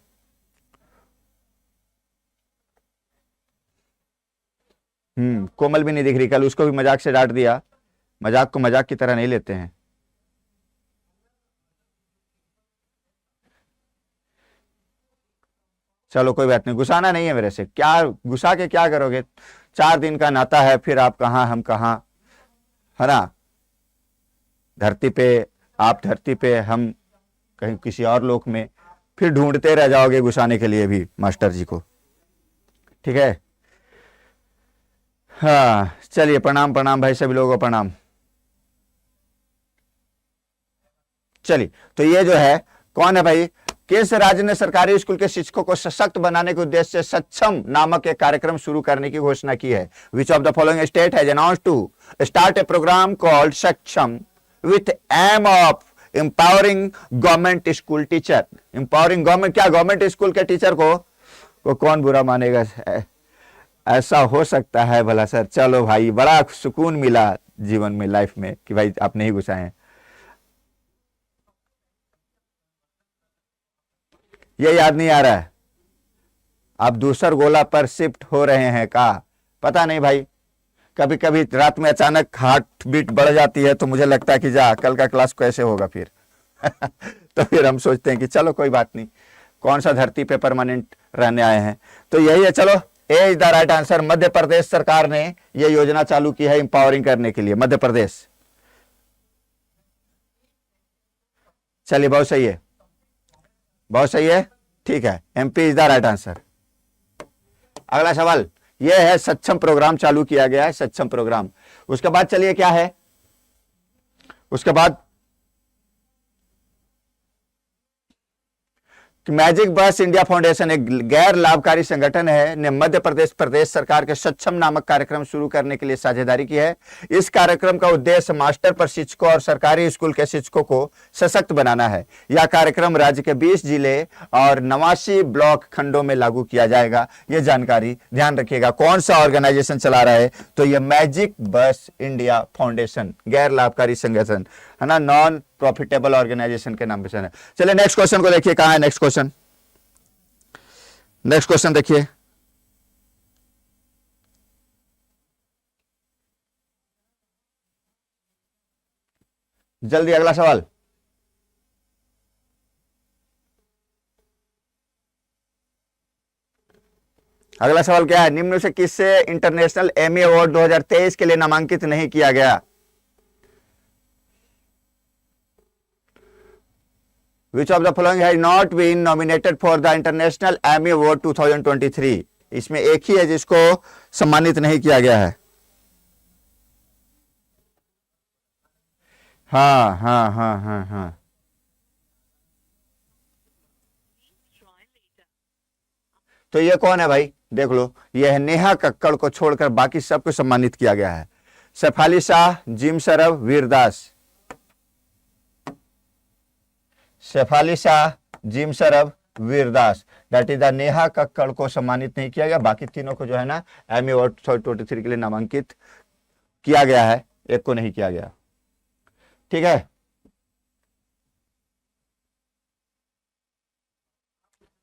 [SPEAKER 1] कोमल भी नहीं दिख रही, कल उसको भी मजाक से डांट दिया। मजाक को मजाक की तरह नहीं लेते हैं। चलो कोई बात नहीं, गुस्साना नहीं है मेरे से। क्या गुस्सा के क्या करोगे? 4 दिन का नाता है, फिर आप कहां हम कहां, है ना। धरती पे, आप धरती पे, हम कहीं किसी और लोक में, फिर ढूंढते रह जाओगे गुस्साने के लिए भी मास्टर जी को। ठीक है, हाँ चलिए, प्रणाम प्रणाम भाई, सभी लोगों को प्रणाम। चलिए, तो ये जो है कौन है भाई? किस राज्य ने सरकारी स्कूल के शिक्षकों को सशक्त बनाने के उद्देश्य से सक्षम नामक एक कार्यक्रम शुरू करने की घोषणा की है? Which of the following state has announced to start a programme called Saksham with aim of empowering government school teacher? Empowering government, क्या गवर्नमेंट स्कूल के टीचर को कौन बुरा मानेगा? ऐसा हो सकता है भला सर? चलो भाई, बड़ा सुकून मिला जीवन में, लाइफ में, कि भाई आप नहीं गुस्साए। ये याद नहीं आ रहा है? आप दूसर गोला पर शिफ्ट हो रहे हैं का? पता नहीं भाई, कभी कभी रात में अचानक हार्ट बीट बढ़ जाती है तो मुझे लगता है कि जा कल का क्लास कैसे होगा फिर। तो फिर हम सोचते हैं कि चलो कोई बात नहीं, कौन सा धरती पे परमानेंट रहने आए हैं। तो यही है, चलो, ए is the right answer. Madhya Pradesh सरकार ने यह योजना चालू की है इंपावरिंग करने के लिए, मध्य प्रदेश। चलिए, बहुत सही है, बहुत सही है, ठीक है, MP is the right answer. अगला सवाल यह है, सक्षम प्रोग्राम चालू किया गया है, सक्षम प्रोग्राम। उसके बाद चलिए क्या है, उसके बाद मैजिक बस इंडिया फाउंडेशन एक गैर लाभकारी संगठन है, ने मध्य प्रदेश सरकार के सक्षम नामक कार्यक्रम शुरू करने के लिए साझेदारी की है। इस कार्यक्रम का उद्देश्य मास्टर प्रशिक्षकों और सरकारी स्कूल के शिक्षकों को सशक्त बनाना है। यह कार्यक्रम राज्य के 20 जिले और 89 ब्लॉक खंडों में लागू किया जाएगा। यह जानकारी ध्यान रखिएगा। कौन सा ऑर्गेनाइजेशन चला रहा है? तो यह मैजिक बस इंडिया फाउंडेशन, गैर लाभकारी संगठन। है ना, नॉन प्रॉफिटेबल ऑर्गेनाइजेशन के नाम पे है। चलिए नेक्स्ट क्वेश्चन को देखिए, कहां है नेक्स्ट क्वेश्चन। नेक्स्ट क्वेश्चन देखिए, जल्दी अगला सवाल। अगला सवाल क्या है, निम्न से किससे इंटरनेशनल एमी अवार्ड 2023 के लिए नामांकित नहीं किया गया। Which of the following has not been nominated for the International Emmy Award 2023? इसमें एक ही है जिसको सम्मानित नहीं किया गया है। हाँ हाँ हाँ हाँ हाँ, तो ये कौन है भाई, देख लो, ये है नेहा कक्कड़ को छोड़कर बाकी सबको सम्मानित किया गया है। Shefali Shah, Jim Sarbh, Vir Das. Shefali Shah, Jim Sarbh, Vir Das, that is the Neha Kakkar को सम्मानित नहीं किया गया, बाकी तीनों को जो है ना एमी अवार्ड 2023 के लिए नामांकित किया गया है, एक को नहीं किया गया। ठीक है,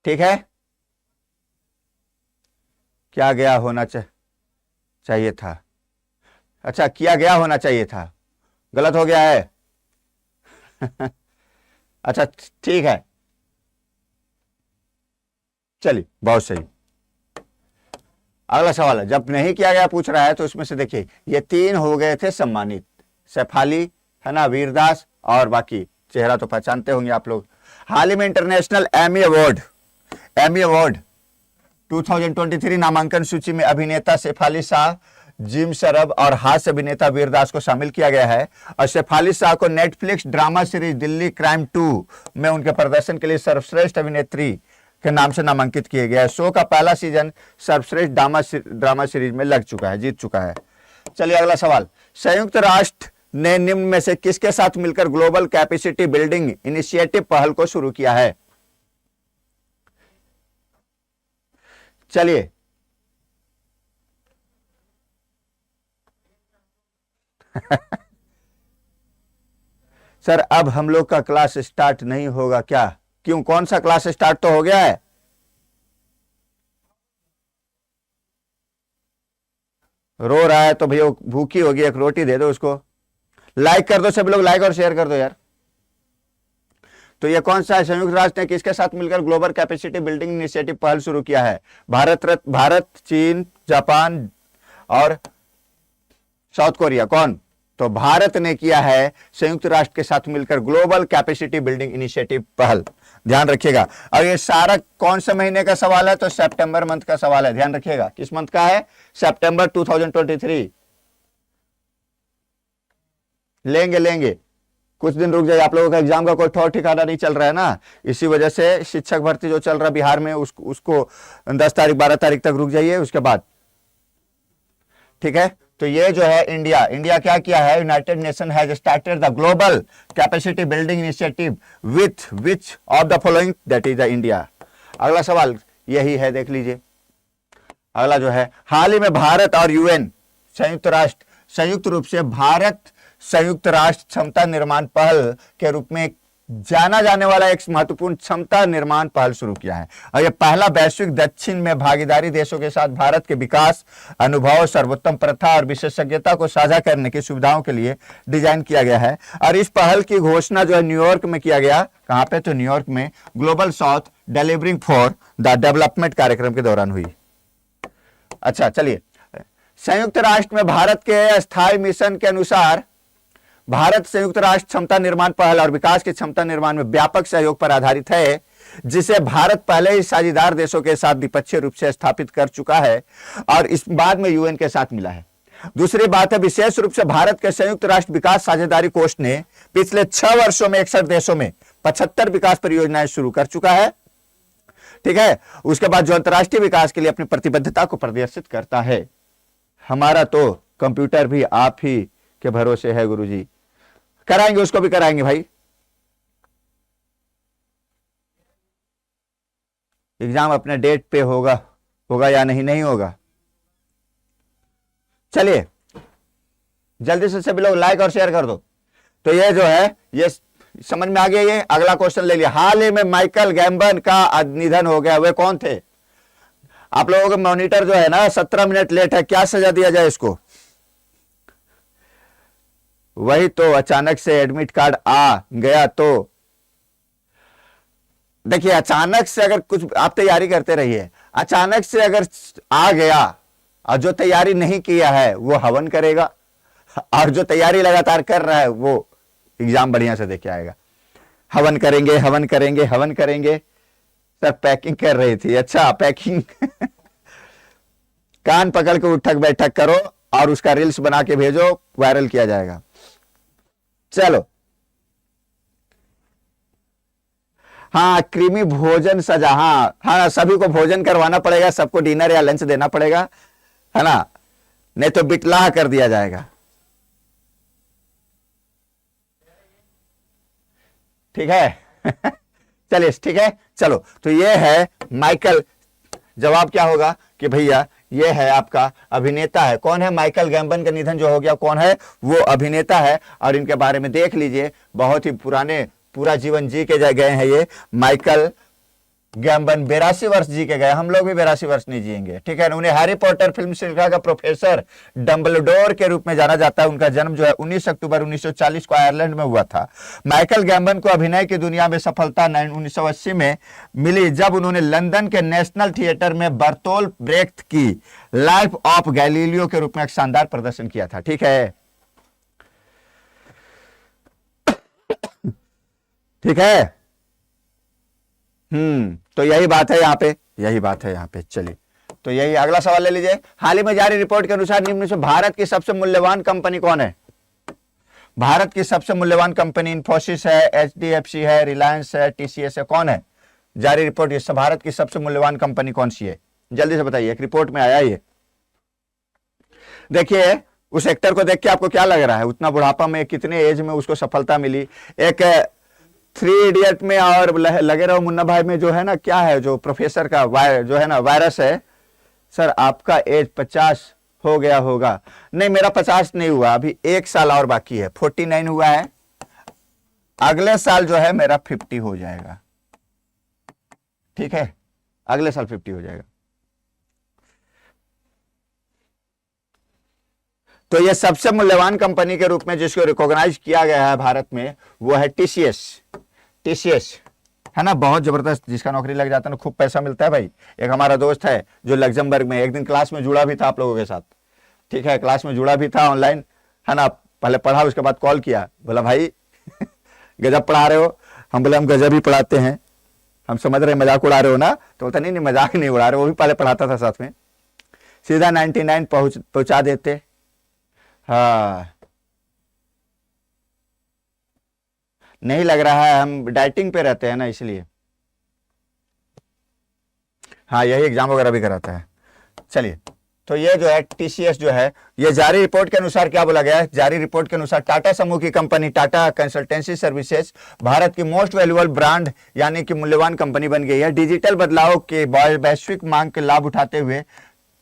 [SPEAKER 1] ठीक है, क्या गया होना चाहिए था, अच्छा किया गया होना चाहिए था, गलत हो गया है। अच्छा ठीक है, चलिए बहुत सही। अगला सवाल है, जब नहीं किया गया पूछ रहा है तो इसमें से देखिए ये तीन हो गए थे सम्मानित, शेफाली, है ना, वीरदास और बाकी चेहरा तो पहचानते होंगे आप लोग। हाल ही में इंटरनेशनल एमी अवार्ड 2023 नामांकन सूची में अभिनेता शेफाली शाह, जिम शरफ और हास्य अभिनेता वीरदास को शामिल किया गया है। और शेफाली शाह को Netflix drama series Delhi crime 2 में उनके प्रदर्शन के लिए सर्वश्रेष्ठ अभिनेत्री के नाम से नामांकित किया गया है। शो का पहला सीजन सर्वश्रेष्ठ ड्रामा सीरीज में लग चुका है, जीत चुका है। चलिए अगला सवाल, संयुक्त राष्ट्र ने निम्न में से किसके साथ मिलकर ग्लोबल कैपेसिटी बिल्डिंग इनिशिएटिव पहल को शुरू किया है। चलिए सर अब हम लोग का क्लास स्टार्ट नहीं होगा क्या, क्यों, कौन सा क्लास स्टार्ट तो हो गया है। रो रहा है तो भैया भूखी होगी, एक रोटी दे दो उसको। लाइक कर दो सभी लोग, लाइक और शेयर कर दो यार। तो ये कौन सा है, संयुक्त राष्ट्र ने किसके साथ मिलकर ग्लोबल कैपेसिटी बिल्डिंग इनिशिएटिव पहल शुरू किया है। भारत, चीन, जापान और साउथ कोरिया, कौन, तो भारत ने किया है संयुक्त राष्ट्र के साथ मिलकर ग्लोबल कैपेसिटी बिल्डिंग इनिशिएटिव पहल, ध्यान रखिएगा। और ये सारा कौन से महीने का सवाल है, तो सितंबर मंथ का सवाल है, ध्यान रखिएगा किस मंथ का है, सितंबर 2023। लेंगे कुछ दिन रुक जाइए, आप लोगों का एग्जाम का कोई ठौर ठिकाना नहीं चल रहा है ना, इसी वजह से शिक्षक भर्ती जो चल रहा है बिहार में उसको 10 तारीख 12 तारीख तक रुक जाइए, उसके बाद ठीक है। तो ये जो है इंडिया क्या किया है, United nation has started the global capacity building initiative with which of the following, that is the India. अगला सवाल यही है, देख लीजिए। अगला जो है, हाल ही में भारत और यूएन संयुक्त रूप से भारत संयुक्त राष्ट्र क्षमता निर्माण पहल के रूप में जाना जाने वाला एक महत्वपूर्ण क्षमता निर्माण पहल शुरू किया है। और यह पहला वैश्विक दक्षिण में भागीदारी देशों के साथ भारत के विकास अनुभव, सर्वोत्तम प्रथा और विशेषज्ञता को साझा करने की सुविधाओं के लिए डिजाइन किया गया है। और इस पहल की घोषणा जो है न्यूयॉर्क में किया गया, कहां पे, तो न्यूयॉर्क में global south delivering for the development कार्यक्रम के दौरान हुई। अच्छा चलिए, संयुक्त राष्ट्र में भारत के स्थायी मिशन के अनुसार भारत संयुक्त राष्ट्र क्षमता निर्माण पहल और विकास की क्षमता निर्माण में व्यापक सहयोग पर आधारित है, जिसे भारत पहले ही साझेदार देशों के साथ द्विपक्षीय रूप से स्थापित कर चुका है और इस बाद में यूएन के साथ मिला है। दूसरी बात है, विशेष रूप से भारत के संयुक्त राष्ट्र विकास साझेदारी कोष ने पिछले 6 वर्षों में 61 देशों में 75 विकास परियोजनाएं शुरू कर चुका है। ठीक है, उसके बाद जो अंतर्राष्ट्रीय विकास के लिए अपनी प्रतिबद्धता को प्रदर्शित करता है। हमारा तो कंप्यूटर भी आप ही के भरोसे है गुरुजी, कराएंगे, उसको भी कराएंगे भाई। एग्जाम अपने डेट पे होगा या नहीं होगा। चलिए जल्दी से सभी लोग लाइक और शेयर कर दो। तो ये जो है ये समझ में आ गया। ये अगला क्वेश्चन ले लिया। हाल ही में माइकल गैम्बन का निधन हो गया, वे कौन थे? आप लोगों का मॉनिटर जो है ना 17 मिनट लेट है, क्या सजा दिया जाए इसको? वही तो, अचानक से एडमिट कार्ड आ गया तो देखिए, अचानक से अगर कुछ आप तैयारी करते रहिए, अचानक से अगर आ गया और जो तैयारी नहीं किया है वो हवन करेगा, और जो तैयारी लगातार कर रहा है वो एग्जाम बढ़िया से देके आएगा। हवन करेंगे, हवन करेंगे, हवन करेंगे। सर पैकिंग कर रही थी, अच्छा पैकिंग कान पकड़ के उठक बैठक करो और उसका रील्स बना के भेजो, वायरल किया जाएगा। चलो, हाँ कृमि भोजन सजा, हाँ सभी को भोजन करवाना पड़ेगा, सबको डिनर या लंच देना पड़ेगा, है ना, नहीं तो बिटलाह कर दिया जाएगा। ठीक है चलिए ठीक है, चलो तो ये है माइकल। जवाब क्या होगा कि भैया ये है आपका अभिनेता है। कौन है? माइकल गैम्बन का निधन जो हो गया, कौन है? वो अभिनेता है। और इनके बारे में देख लीजिए, बहुत ही पुराने, पूरा जीवन जी के गए हैं ये माइकल गैम्बन। 82 वर्ष जी के गए। हम लोग भी 82 वर्ष नहीं जिएंगे, ठीक है। उन्हें हैरी पॉटर फिल्म श्रृंखला का प्रोफेसर डम्बलडोर के रूप में जाना जाता है। उनका जन्म जो है 19 अक्टूबर 1940 को आयरलैंड में हुआ था। माइकल गैम्बन को अभिनय की दुनिया में सफलता 1980 में मिली, जब उन्होंने लंदन के नेशनल थिएटर में बर्तोल ब्रेख्त की लाइफ ऑफ गैलीलियो के रूप में एक शानदार प्रदर्शन किया था। ठीक है, ठीक है। तो यही बात है यहाँ पे, यही बात है यहाँ पे। चलिए, तो यही अगला सवाल ले लीजिए। हाल ही में जारी रिपोर्ट के अनुसार निम्न से भारत की सबसे मूल्यवान कंपनी कौन है? भारत की सबसे मूल्यवान कंपनी इंफोसिस है, एचडीएफसी है, रिलायंस है, टीसीएस है, कौन है? जारी रिपोर्ट, इससे भारत की सबसे मूल्यवान कंपनी कौन सी है? जल्दी से बताइए, एक रिपोर्ट में आया ये। देखिए उस एक्टर को देख के आपको क्या लग रहा है? उतना बुढ़ापा में, कितने एज में उसको सफलता मिली। एक 3 इडियट में और लगे रहो मुन्ना भाई में जो है ना, क्या है जो प्रोफेसर का जो है ना वायरस है। सर आपका एज 50 हो गया होगा। नहीं, मेरा 50 नहीं हुआ, अभी 1 साल और बाकी है, 49 हुआ है। अगले साल जो है मेरा 50 हो जाएगा। ठीक है, अगले साल 50 हो जाएगा। तो ये सबसे मूल्यवान कंपनी के रूप में जिसको रिकॉग्नाइज किया गया है भारत में, वो है टीसीएस। टीसीएस है ना, बहुत जबरदस्त, जिसका नौकरी लग जाता है ना खूब पैसा मिलता है भाई। एक हमारा दोस्त है जो लग्जमबर्ग में, एक दिन क्लास में जुड़ा भी था आप लोगों के साथ। ठीक है, क्लास में जुड़ा भी था ऑनलाइन, है ना। पहले पढ़ा, उसके बाद कॉल किया, बोला भाई गजब पढ़ा रहे हो। हम बोले हम गजब ही पढ़ाते हैं, हम समझ रहे मजाक उड़ा रहे हो ना। तो बोलता नहीं मजाक नहीं उड़ा रहे, वो भी पहले पढ़ाता था साथ में, सीधा 99 पहुंचा देते। हाँ, नहीं लग रहा है, हम डाइटिंग पे रहते हैं ना इसलिए। हाँ, यही एग्जाम वगैरह भी कराता है। चलिए, तो ये जो है टीसीएस जो है, ये जारी रिपोर्ट के अनुसार क्या बोला गया है? जारी रिपोर्ट के अनुसार टाटा समूह की company Tata consultancy services Bharat की मोस्ट वैल्यूएबल ब्रांड यानी कि मूल्यवान कंपनी बन गई है। डिजिटल बदलाव के वैश्विक मांग के लाभ उठाते हुए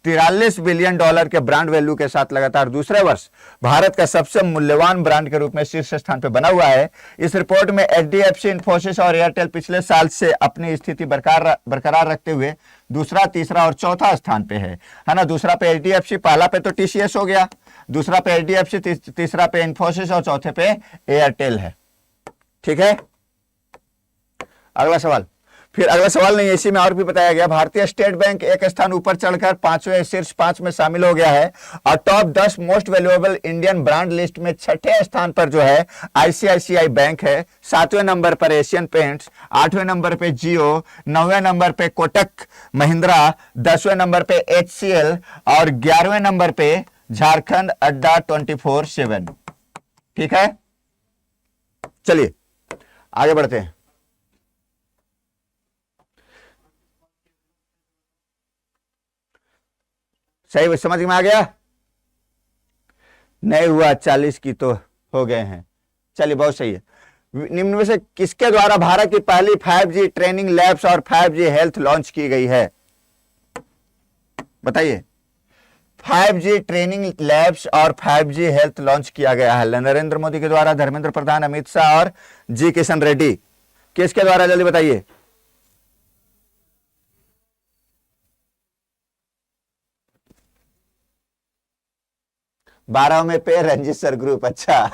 [SPEAKER 1] $43 बिलियन के ब्रांड वैल्यू के साथ लगातार दूसरे वर्ष भारत का सबसे मूल्यवान ब्रांड के रूप में शीर्ष स्थान पर बना हुआ है। इस रिपोर्ट में एचडीएफसी, इंफोसिस और एयरटेल पिछले साल से अपनी स्थिति बरकरार रखते हुए दूसरा, तीसरा और चौथा स्थान पे है ना। दूसरा पे एचडीएफसी, पहला पे तो टीसीएस हो गया, दूसरा पे एचडीएफसी, तीसरा पे इंफोसिस और चौथे पे एयरटेल है। ठीक है, अगला सवाल। फिर अगला सवाल नहीं, इसी में और भी बताया गया, भारतीय स्टेट बैंक एक स्थान ऊपर चढ़कर 5वें शीर्ष 5 में शामिल हो गया है और top 10 most valuable Indian brand list में 6ठे स्थान पर जो है आईसीआईसीआई बैंक है। 7वें नंबर पर एशियन पेंट्स, 8वें नंबर पे जियो, 9वें नंबर पे कोटक महिंद्रा, 10वें नंबर पे एचसीएल और 11वें नंबर पे झारखंड अड्डा 24/7। ठीक है, चलिए आगे बढ़ते हैं। सही समझ में आ गया? नहीं हुआ, 40 की तो हो गए हैं। चलिए, बहुत सही है। निम्न में से किसके द्वारा भारत की पहली 5G ट्रेनिंग लैब्स और 5G हेल्थ लॉन्च की गई है? बताइए। 5G ट्रेनिंग लैब्स और 5G हेल्थ लॉन्च किया गया है नरेंद्र मोदी के द्वारा, धर्मेंद्र प्रधान, अमित शाह और जी किशन रेड्डी। किसके द्वारा, जल्दी बताइए। बारह में पे रंजित सर ग्रुप, अच्छा।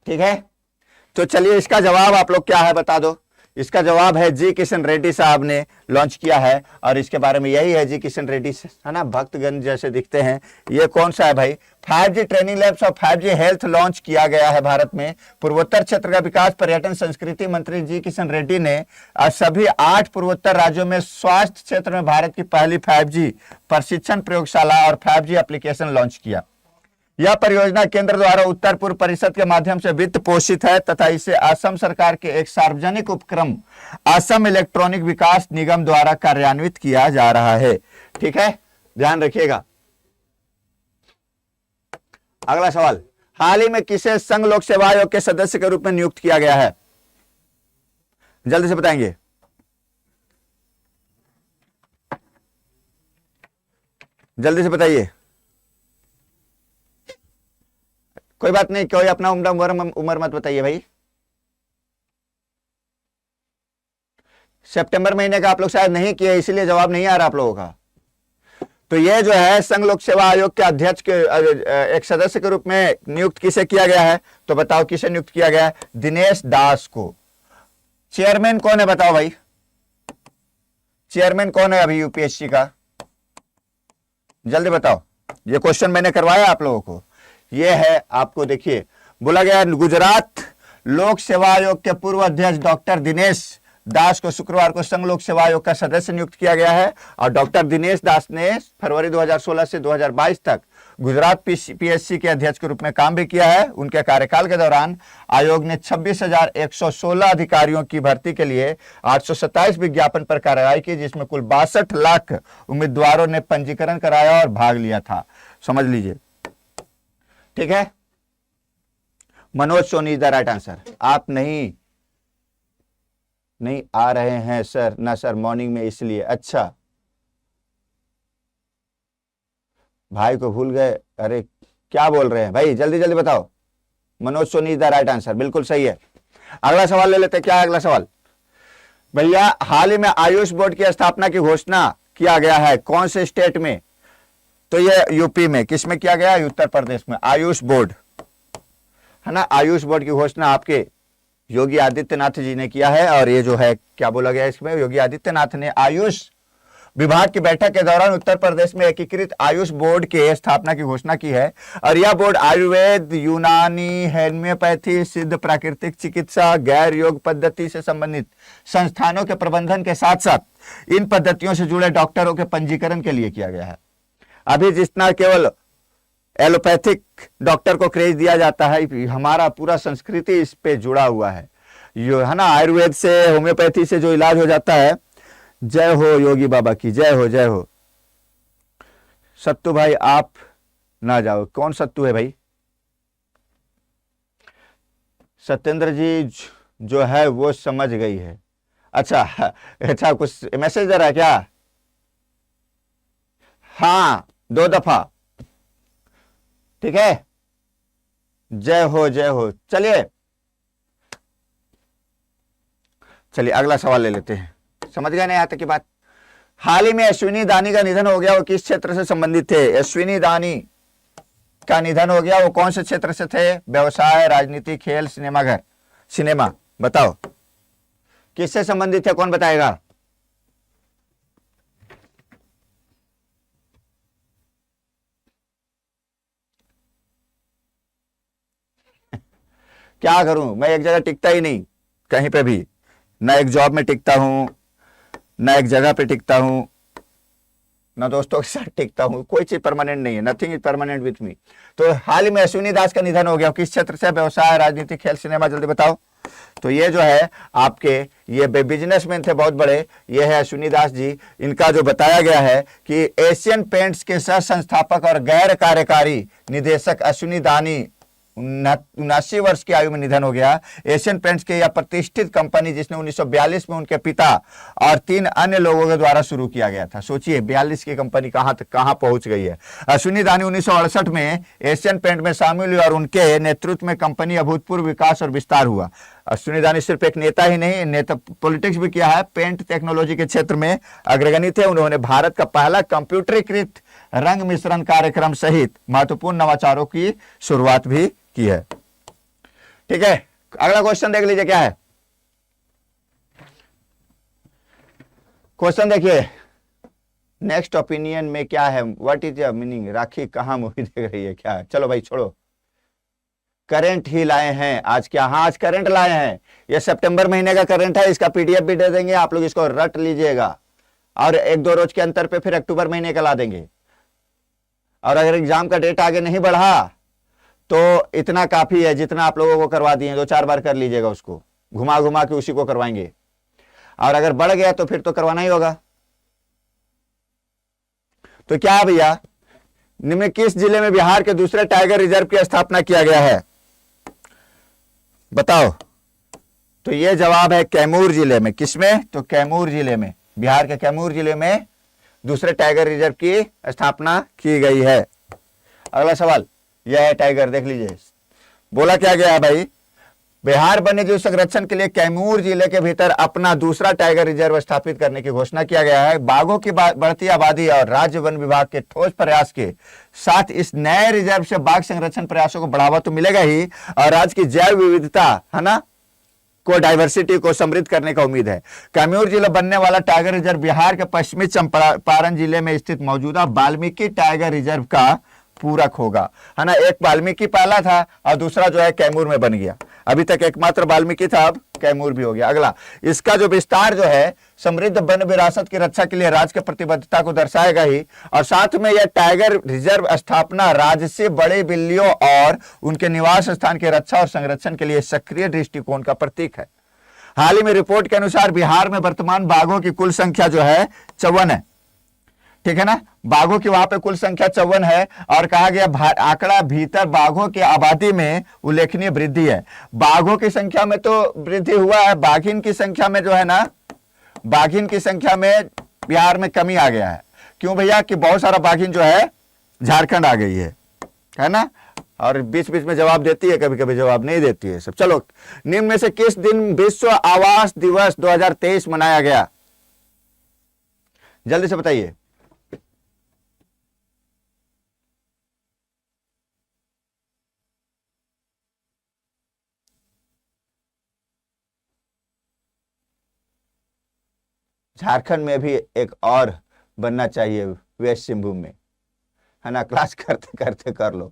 [SPEAKER 1] ठीक है, तो चलिए इसका जवाब आप लोग क्या है बता दो। इसका जवाब है जी किशन रेड्डी साहब ने लॉन्च किया है, और इसके बारे में यही है, जी किशन रेड्डी है ना, भक्तगण जैसे दिखते हैं। ये कौन सा है भाई, 5G ट्रेनिंग लैब्स और 5G हेल्थ लॉन्च किया गया है भारत में। पूर्वोत्तर क्षेत्र का विकास, पर्यटन, संस्कृति मंत्री जी किशन रेड्डी ने सभी 8 पूर्वोत्तर राज्यों में स्वास्थ्य क्षेत्र में भारत की पहली 5G प्रशिक्षण प्रयोगशाला और 5G एप्लीकेशन लॉन्च किया। यह परियोजना केंद्र द्वारा उत्तर पूर्व परिषद के माध्यम से वित्त पोषित है तथा इसे असम सरकार के एक सार्वजनिक उपक्रम असम इलेक्ट्रॉनिक विकास निगम द्वारा कार्यान्वित किया जा रहा है। ठीक है, ध्यान रखिएगा। अगला सवाल, हाल ही में किसे संघ लोक सेवा आयोग के सदस्य के रूप में नियुक्त किया गया है, जल्दी से बताएंगे। जल्दी से बताइए। कोई बात नहीं, कोई अपना उम्र मत बताइए भाई। सितंबर महीने का आप लोग शायद नहीं किए, इसीलिए जवाब नहीं आ रहा आप लोगों का। तो ये जो है संघ लोक सेवा आयोग के अध्यक्ष के एक सदस्य के रूप में नियुक्त किसे किया गया है, तो बताओ किसे नियुक्त किया गया है, दिनेश दास को। चेयरमैन कौन है बताओ भाई, चेयरमैन कौन है अभी यूपीएससी का, जल्दी बताओ। ये क्वेश्चन मैंने करवाया आप लोगों को। ये है आपको, देखिए बोला गया गुजरात लोक सेवा आयोग के पूर्व अध्यक्ष डॉक्टर दिनेश दास को शुक्रवार को संघ लोक सेवा आयोग का सदस्य नियुक्त किया गया है। और डॉक्टर दिनेश दास ने फरवरी 2016 से 2022 तक गुजरात पीएससी के अध्यक्ष के रूप में काम भी किया है। उनके कार्यकाल के दौरान आयोग ने 26,116 अधिकारियों की भर्ती के लिए 827 विज्ञापन पर कार्रवाई की, जिसमें कुल 62 लाख उम्मीदवारों ने पंजीकरण कराया और भाग लिया था। समझ लीजिए, ठीक है। Manoj Soni is the right answer. आप नहीं आ रहे हैं सर, ना सर मॉर्निंग में, इसलिए। अच्छा, भाई को भूल गए, अरे क्या बोल रहे हैं भाई, जल्दी जल्दी बताओ। Manoj Soni is the right answer, बिल्कुल सही है। अगला सवाल ले लेते हैं। क्या है अगला सवाल भैया, हाल ही में आयुष बोर्ड की स्थापना की घोषणा किया गया है, कौन से स्टेट में, तो ये यूपी में। किस में किया गया, उत्तर प्रदेश में। आयुष बोर्ड है ना, आयुष बोर्ड की घोषणा आपके योगी आदित्यनाथ जी ने किया है। और ये जो है क्या बोला गया इसमें, योगी आदित्यनाथ ने आयुष विभाग की बैठक के दौरान उत्तर प्रदेश में एकीकृत आयुष बोर्ड के स्थापना की घोषणा की है। और यह बोर्ड आयुर्वेद, यूनानी, होम्योपैथी, सिद्ध प्राकृतिक चिकित्सा, गैर योग पद्धति से संबंधित संस्थानों के प्रबंधन के साथ साथ इन पद्धतियों से जुड़े डॉक्टरों के पंजीकरण के लिए किया गया है। अभी जितना केवल एलोपैथिक डॉक्टर को क्रेज दिया जाता है, हमारा पूरा संस्कृति इस पे जुड़ा हुआ है, यो है ना, आयुर्वेद से, होम्योपैथी से जो इलाज हो जाता है। जय हो योगी बाबा की, जय हो जय हो। सत्तू भाई आप ना जाओ, कौन सत्तू है भाई, सत्येंद्र जी जो है वो समझ गई है। अच्छा अच्छा, कुछ मैसेज दे रहा है क्या, हाँ 2 दफा, ठीक है। जय हो जय हो। चलिए चलिए अगला सवाल ले लेते हैं। समझ गए ना यहाँ तक की बात। हाल ही में अश्विनी दानी का निधन हो गया, वो किस क्षेत्र से संबंधित थे, अश्विनी दानी का निधन हो गया, वो कौन से क्षेत्र से थे, व्यवसाय, राजनीति, खेल, सिनेमाघर, सिनेमा, बताओ किससे संबंधित थे, कौन बताएगा। क्या करूं मैं, एक जगह टिकता ही नहीं कहीं पे भी, ना एक जॉब में टिकता हूं, ना एक जगह पे टिकता हूं, ना दोस्तों के साथ टिकता हूं, कोई चीज परमानेंट नहीं है, nothing is permanent with me. तो हाल ही में अश्विनी दास का निधन हो गया, किस क्षेत्र से, व्यवसाय, राजनीति, खेल, सिनेमा, जल्दी बताओ। तो ये जो है आपके ये बिजनेसमैन थे बहुत बड़े, ये है अश्विनी दास जी। इनका जो बताया गया है कि एशियन पेंट्स के सह संस्थापक और गैर कार्यकारी निदेशक अश्विनी दानी 79 वर्ष की आयु में निधन हो गया। एशियन पेंट्स के यह प्रतिष्ठित कंपनी जिसने 1942 में उनके पिता और 3 अन्य लोगों के द्वारा शुरू किया गया था। सोचिए 42 की कंपनी कहां तक कहां पहुंच गई है। अश्विनी दानी 1968 में एशियन पेंट में शामिल हुए और उनके नेतृत्व में कंपनी अभूतपूर्व विकास और विस्तार हुआ। अश्विनी दानी सिर्फ एक नेता ही नहीं, नेता पॉलिटिक्स भी किया है। पेंट टेक्नोलॉजी के क्षेत्र में अग्रगणी थे। उन्होंने भारत का पहला कंप्यूटरीकृत रंग मिश्रण कार्यक्रम सहित महत्वपूर्ण नवाचारों की शुरुआत भी की है। ठीक है, अगला क्वेश्चन देख लीजिए क्या है। क्वेश्चन देखिए, नेक्स्ट ओपिनियन में क्या है, व्हाट इज द मीनिंग। राखी कहां मूवी देख रही है क्या है? चलो भाई छोड़ो, करंट ही लाए हैं आज। क्या? हाँ, आज करंट लाए हैं। ये सितंबर महीने का करंट है, इसका पीडीएफ भी दे देंगे, आप लोग इसको रट लीजिएगा और 1-2 रोज के अंतर पे फिर अक्टूबर महीने का ला देंगे। और अगर एग्जाम का डेट आगे नहीं बढ़ा तो इतना काफी है, जितना आप लोगों को करवा दिए 2-4 बार कर लीजिएगा, उसको घुमा घुमा के उसी को करवाएंगे। और अगर बढ़ गया तो फिर तो करवाना ही होगा। तो क्या भैया, निम्न किस जिले में बिहार के दूसरे टाइगर रिजर्व की स्थापना किया गया है? बताओ। तो ये जवाब है कैमूर जिले में। किसमें? तो कैमूर जिले में, बिहार के कैमूर जिले में दूसरे टाइगर रिजर्व की स्थापना की गई है। अगला सवाल यह है टाइगर, देख लीजिए। बोला क्या गया है भाई, बिहार वन्यजीव संरक्षण के लिए कैमूर जिले के भीतर अपना दूसरा टाइगर रिजर्व स्थापित करने की घोषणा किया गया है। बाघों की बढ़ती आबादी और राज्य वन विभाग के ठोस प्रयास के साथ इस नए रिजर्व से बाघ संरक्षण प्रयासों को बढ़ावा तो मिलेगा ही, और राज्य की जैव विविधता है ना को डाइवर्सिटी को समृद्ध करने का उम्मीद है। कैमूर जिला बनने वाला टाइगर रिजर्व बिहार के पश्चिमी चंपारण जिले में स्थित मौजूदा वाल्मीकि टाइगर रिजर्व का पूरक होगा, है ना। एक वाल्मीकि पहला था और दूसरा जो है कैमूर में बन गया। अभी तक एकमात्र वाल्मीकि था, अब कैमूर भी हो गया। अगला, इसका जो विस्तार जो है समृद्ध वन विरासत की रक्षा के लिए राज्य की प्रतिबद्धता को दर्शाएगा ही, और साथ में यह टाइगर रिजर्व स्थापना राज्य से बड़े बिल्लियों और उनके निवास स्थान की रक्षा और संरक्षण के लिए सक्रिय दृष्टिकोण का प्रतीक है। हाल ही में रिपोर्ट के अनुसार बिहार में वर्तमान बाघों की कुल संख्या जो है 54 है। ठीक है ना, बाघों की वहां पे कुल संख्या 54 है, और कहा गया आंकड़ा भीतर बाघों की आबादी में उल्लेखनीय वृद्धि है। बाघों की संख्या में तो वृद्धि हुआ है, बाघिन की संख्या में जो है ना, बाघिन की संख्या में बिहार में कमी आ गया है। क्यों भैया? कि बहुत सारा बाघिन जो है झारखंड आ गई है ना, और बीच बीच में जवाब देती है, कभी कभी जवाब नहीं देती है सब। चलो, निम्न में से किस दिन विश्व आवास दिवस 2023 मनाया गया? जल्दी से बताइए। झारखंड में भी एक और बनना चाहिए, वेस्ट सिंहभूम में, है ना। क्लास करते करते कर लो।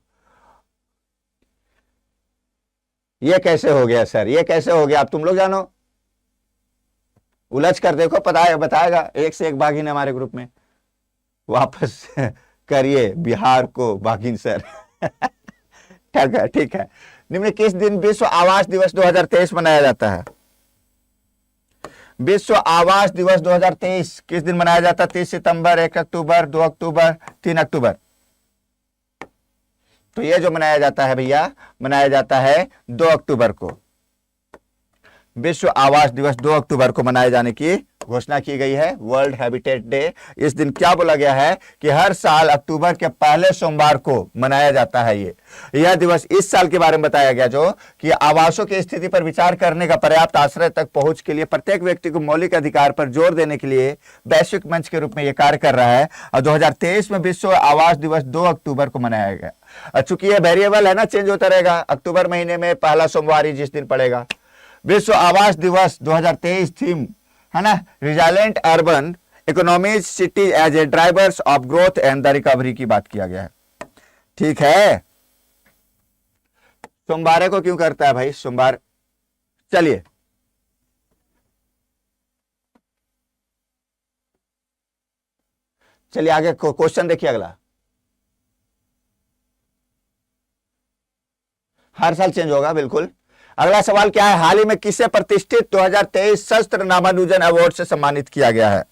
[SPEAKER 1] ये कैसे हो गया सर, ये कैसे हो गया? आप तुम लोग जानो, उलझ कर देखो, पता है, बताएगा। एक से एक बाघिन हमारे ग्रुप में। वापस करिए बिहार को बाघिन सर। ठीक है, ठीक है। निम्न किस दिन विश्व आवास दिवस 2023 मनाया जाता है? विश्व आवास दिवस 2023 किस दिन मनाया जाता है? 30 सितंबर, 1 अक्टूबर, 2 अक्टूबर, 3 अक्टूबर। तो ये जो मनाया जाता है भैया, मनाया जाता है 2 अक्टूबर को। विश्व आवास दिवस 2 अक्टूबर को मनाए जाने की घोषणा की गई है, वर्ल्ड हैबिटेट डे। इस दिन क्या बोला गया है कि हर साल अक्टूबर के पहले सोमवार को मनाया जाता है। यह दिवस इस साल के बारे में बताया गया जो कि आवासों की स्थिति पर विचार करने का, पर्याप्त आश्रय तक पहुंच के लिए प्रत्येक व्यक्ति को मौलिक अधिकार पर जोर देने के लिए वैश्विक मंच के रूप में यह कार्य कर रहा है। और 2023 में विश्व आवास दिवस 2 अक्टूबर को मनाया गया। चूंकि यह वेरिएबल है ना, चेंज होता रहेगा, अक्टूबर महीने में पहला सोमवार ही जिस दिन पड़ेगा। विश्व आवास दिवस 2023 थीम है ना, resilient urban economies city as a drivers of growth and the recovery की बात किया गया है। ठीक है, सोमवार को क्यों करता है भाई सोमवार? चलिए, चलिए आगे क्वेश्चन देखिए अगला। हर साल चेंज होगा बिल्कुल। अगला सवाल क्या है? हाल ही में किसे प्रतिष्ठित 2023 शस्त्र नामानुजन अवार्ड से सम्मानित किया गया है?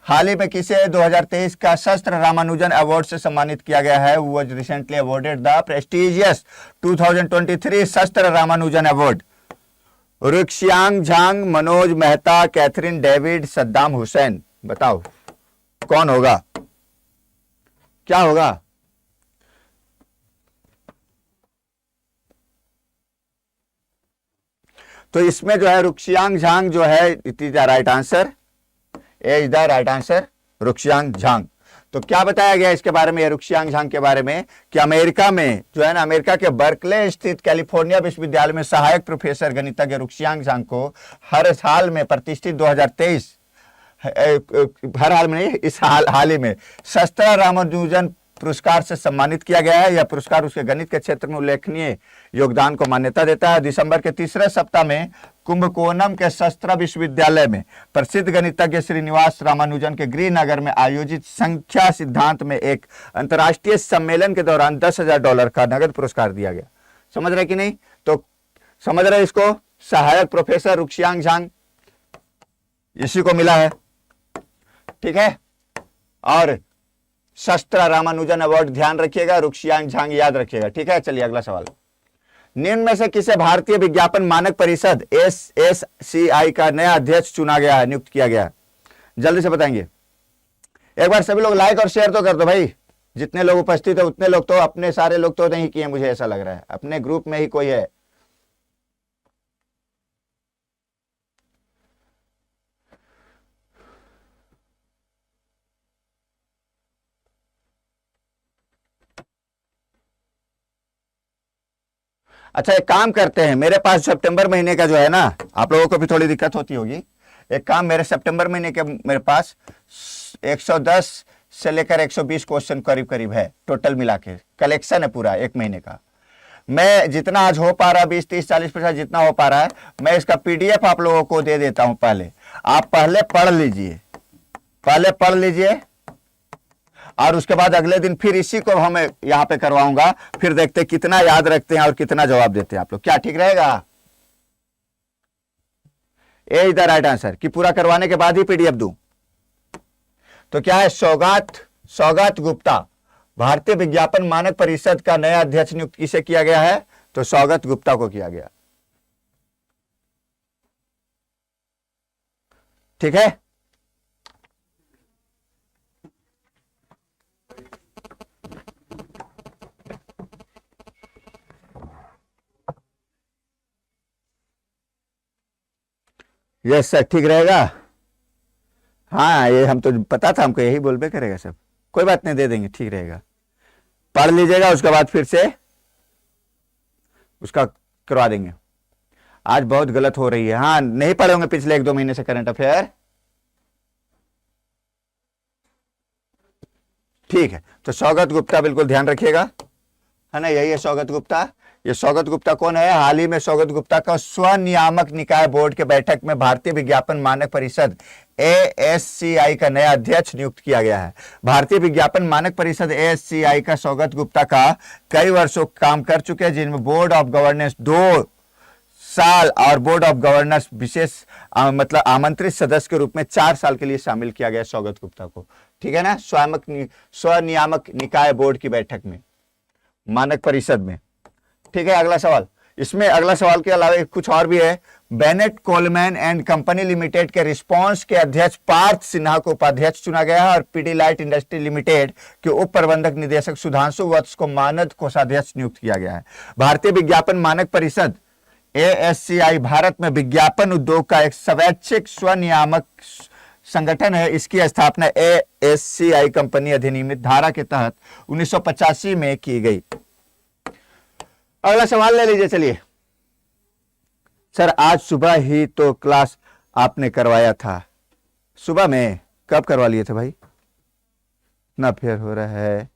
[SPEAKER 1] हाल ही में किसे 2023 का शस्त्र रामानुजन अवार्ड से सम्मानित किया गया है? Was recently awarded the prestigious 2023 SASTRA Ramanujan award. Ruixiang Zhang, Manoj Mehta, Catherine David, Saddam Hussein. बताओ कौन होगा, क्या होगा? तो इसमें जो है रुक्सियांग झांग जो है, it is the right answer, is the right answer, Ruixiang Zhang. तो क्या बताया गया इसके बारे में, रुक्सियांग झांग के बारे में, कि अमेरिका में जो है ना, अमेरिका के बर्कले स्थित कैलिफोर्निया विश्वविद्यालय में सहायक प्रोफेसर गणितज्ञ रुक्सियांग झांग को हर साल में प्रतिष्ठित 2023, हर हाल में नहीं, इस हाल ही में शस्त्र रामानुजन पुरस्कार से सम्मानित किया गया है। यह पुरस्कार उसके गणित के क्षेत्र में उल्लेखनीय योगदान को मान्यता देता है। दिसंबर के तीसरे सप्ताह में कुंभकोणम के शस्त्र विश्वविद्यालय में प्रसिद्ध गणितज्ञ श्रीनिवास रामानुजन के गृहनगर में आयोजित संख्या सिद्धांत में एक अंतर्राष्ट्रीय सम्मेलन के दौरान $10,000 का नगद पुरस्कार दिया गया। समझ रहे कि नहीं? तो समझ रहे इसको, सहायक प्रोफेसर रुक्सियांग झांग इसी को मिला है, ठीक है। और शस्त्र रामानुजन अवार्ड ध्यान रखिएगा, रुक्सियांग झांग याद रखिएगा, ठीक है। चलिए अगला सवाल, निम्न में से किसे भारतीय विज्ञापन मानक परिषद SSCI का नया अध्यक्ष चुना गया है, नियुक्त किया गया है? जल्दी से बताएंगे। एक बार सभी लोग लाइक और शेयर तो कर दो भाई, जितने लोग उपस्थित है उतने लोग तो, अपने सारे लोग तो नहीं किए, मुझे ऐसा लग रहा है अपने ग्रुप में ही कोई है। अच्छा एक काम करते हैं, मेरे पास सितंबर महीने का जो है ना, आप लोगों को भी थोड़ी दिक्कत होती होगी, एक काम, मेरे सितंबर महीने के मेरे पास 110 से लेकर 120 क्वेश्चन करीब करीब है, टोटल मिला के कलेक्शन है पूरा एक महीने का। मैं जितना आज हो पा रहा है 20, 30, 40% जितना हो पा रहा है, मैं इसका PDF आप लोगों को दे देता हूं। पहले आप पहले पढ़ लीजिए, पहले पढ़ लीजिए, और उसके बाद अगले दिन फिर इसी को हम यहां पे करवाऊंगा, फिर देखते कितना याद रखते हैं और कितना जवाब देते हैं आप लोग। क्या ठीक रहेगा? ए इज द राइट आंसर, कि पूरा करवाने के बाद ही PDF दूं? तो क्या है, सौगात गुप्ता, भारतीय विज्ञापन मानक परिषद का नया अध्यक्ष नियुक्त किसे किया गया है? तो सौगात गुप्ता को किया गया, ठीक है। यस सर, ठीक रहेगा। हाँ ये हम तो पता था, हमको यही बोलबे करेगा सब, कोई बात नहीं, दे देंगे, ठीक रहेगा। पढ़ लीजिएगा, उसके बाद फिर से उसका करवा देंगे। आज बहुत गलत हो रही है, हाँ नहीं पढ़े होंगे पिछले 1-2 महीने से करंट अफेयर, ठीक है। तो सौगत गुप्ता बिल्कुल ध्यान रखिएगा, है ना, यही है सौगत गुप्ता। ये सौगत गुप्ता कौन है? हाल ही में सौगत गुप्ता का स्वनियामक निकाय बोर्ड के बैठक में भारतीय विज्ञापन मानक परिषद ASCI का नया अध्यक्ष नियुक्त किया गया है। भारतीय विज्ञापन मानक परिषद ASCI का सौगत गुप्ता का कई वर्षों काम कर चुके हैं, जिनमें बोर्ड ऑफ गवर्नेंस 2 साल और बोर्ड ऑफ गवर्नर्स विशेष मतलब आमंत्रित सदस्य के रूप में 4 साल के लिए शामिल किया गया सौगत गुप्ता को, ठीक है ना, स्वनियामक निकाय बोर्ड की बैठक में, मानक परिषद में, ठीक है। अगला सवाल, इसमें अगला सवाल के अलावा कुछ और भी है। Bennett Coleman and company limited के रिस्पांस के अध्यक्ष पार्थ सिन्हा को उपाध्यक्ष चुना गया है और पीडीलाइट इंडस्ट्री लिमिटेड के उप प्रबंधक निदेशक सुधांशु वत्स को मानद कोषाध्यक्ष नियुक्त किया गया है। भारतीय विज्ञापन मानक परिषद ASCI भारत में विज्ञापन उद्योग का एक स्वैच्छिक स्वनियामक संगठन है। इसकी स्थापना ASCI कंपनी अधिनियमित धारा के तहत 1985 में की गई। अगला सवाल ले लीजिए। चलिए सर, आज सुबह ही तो क्लास आपने करवाया था, सुबह में कब करवा लिए थे भाई? इतना अफेयर हो रहा है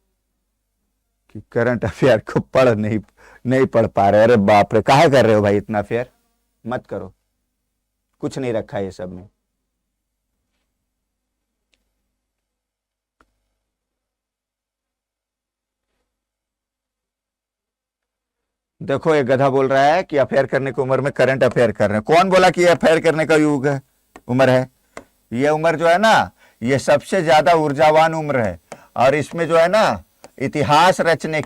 [SPEAKER 1] कि करंट अफेयर को नहीं पढ़ पा रहे। अरे बाप रे, काहे कर रहे हो भाई इतना अफेयर? मत करो, कुछ नहीं रखा है ये सब में। देखो ये गधा बोल रहा है कि अफेयर करने की उम्र में करंट अफेयर कर रहे हैं। कौन बोला कि ये अफेयर करने का युग है, उम्र है? ये उम्र जो है ना, ये सबसे ज्यादा ऊर्जावान उम्र है और इसमें जो है ना इतिहास रचने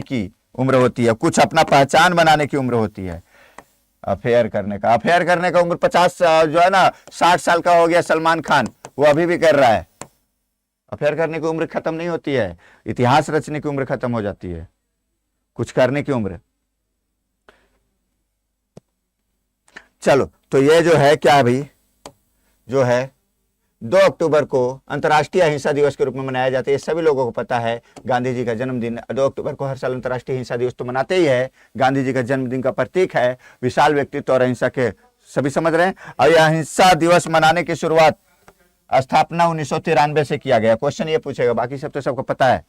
[SPEAKER 1] की उम्र होती है, कुछ अपना पहचान बनाने की उम्र होती है। अफेयर करने का उम्र 50 जो है ना 60 साल का हो गया सलमान खान, वो अभी भी कर रहा है। अफेयर करने की उम्र खत्म नहीं होती है, इतिहास रचने की उम्र खत्म हो जाती है, कुछ करने की उम्र। चलो, तो ये जो है क्या भाई, जो है 2 अक्टूबर को अंतर्राष्ट्रीय अहिंसा दिवस के रूप में मनाया जाता है। ये सभी लोगों को पता है, गांधी जी का जन्मदिन 2 अक्टूबर को हर साल अंतर्राष्ट्रीय अहिंसा दिवस तो मनाते ही है। गांधी जी का जन्मदिन का प्रतीक है विशाल व्यक्तित्व और अहिंसा के, सभी समझ रहे हैं। और यह अहिंसा दिवस मनाने की शुरुआत स्थापना 1993 से किया गया। क्वेश्चन ये पूछेगा, बाकी सब तो सबको पता है,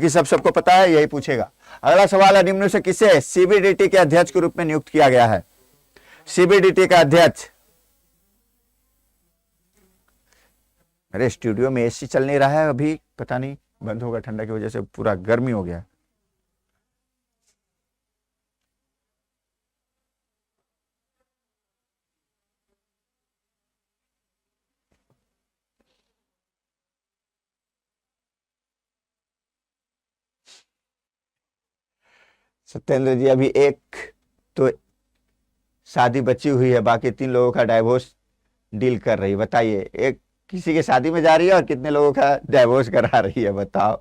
[SPEAKER 1] सबको पता है, यही पूछेगा। अगला सवाल है, निम्न से किसे सीबीडीटी के अध्यक्ष के रूप में नियुक्त किया गया है? सीबीडीटी का अध्यक्ष, अरे स्टूडियो में एसी चल नहीं रहा है अभी, पता नहीं बंद होगा, ठंडा की वजह से पूरा गर्मी हो गया। सत्येंद्र जी, अभी एक तो शादी बची हुई है, बाकी 3 लोगों का डाइवोर्स डील कर रही है। बताइए, एक किसी की शादी में जा रही है और कितने लोगों का डाइवोर्स करा रही है, बताओ।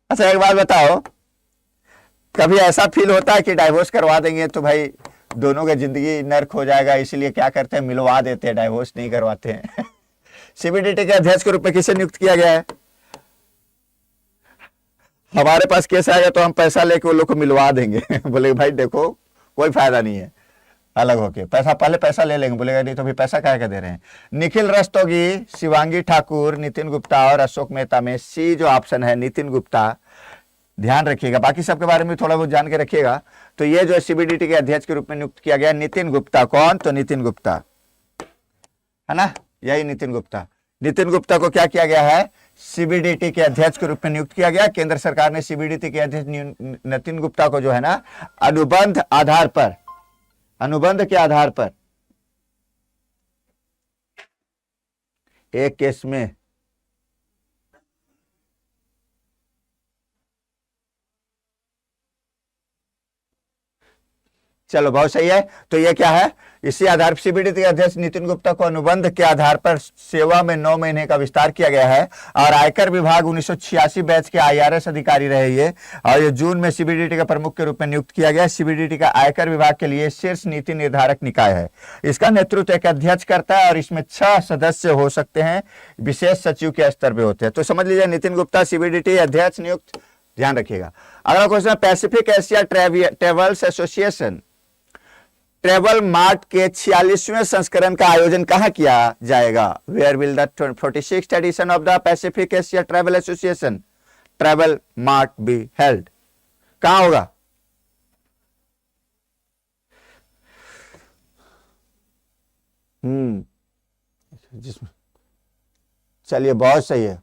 [SPEAKER 1] अच्छा एक बात बताओ, कभी ऐसा फील होता है कि डाइवोर्स करवा देंगे तो भाई दोनों का जिंदगी नर्क हो जाएगा, इसलिए क्या करते हैं, मिलवा देते हैं, डाइवोर्स नहीं करवाते हैं। सीबीडीटी के अध्यक्ष के रूप में किसे नियुक्त किया गया है? हमारे पास केस आएगा तो हम पैसा लेके वो लोग को मिलवा देंगे। बोले भाई देखो कोई फायदा नहीं है, अलग होके पहले पैसा ले लेंगे। बोलेगा नहीं तो भी पैसा काहे का दे रहे हैं। निखिल रस्तोगी, शिवांगी ठाकुर, नितिन गुप्ता और अशोक मेहता में सी जो ऑप्शन है नितिन गुप्ता, ध्यान रखिएगा, बाकी सबके बारे में थोड़ा बहुत जान के रखिएगा। तो ये जो सीबीडीटी के अध्यक्ष के रूप में नियुक्त किया गया नितिन गुप्ता, कौन? तो नितिन गुप्ता है ना, यही नितिन गुप्ता। नितिन गुप्ता को क्या किया गया है? सीबीडीटी के अध्यक्ष के रूप में नियुक्त किया गया। केंद्र सरकार ने सीबीडीटी के अध्यक्ष नितिन गुप्ता को जो है ना अनुबंध के आधार पर एक केस में चलो बहुत सही है। तो ये क्या है, इसी आधार पर सीबीडीटी अध्यक्ष नितिन गुप्ता को अनुबंध के आधार पर सेवा में 9 महीने का विस्तार किया गया है। और आयकर विभाग 1986 बैच के आईआरएस अधिकारी रहे ये, और ये जून में सीबीडीटी का प्रमुख के रूप में नियुक्त किया गया। सीबीडीटी का आयकर विभाग के लिए शीर्ष नीति निर्धारक निकाय है। इसका नेतृत्व एक अध्यक्ष करता है और इसमें 6 सदस्य हो सकते हैं, विशेष सचिव के स्तर पे होते हैं। तो समझ लीजिए नितिन गुप्ता सीबीडीटी अध्यक्ष नियुक्त, ध्यान रखिएगा। अगला question, Pacific Asia travels association travel mart के 46वें संस्करण का आयोजन कहां किया जाएगा? Where will the 46th edition of the Pacific Asia travel association travel mart be held? कहां होगा? जिसमें, चलिए बहुत सही है,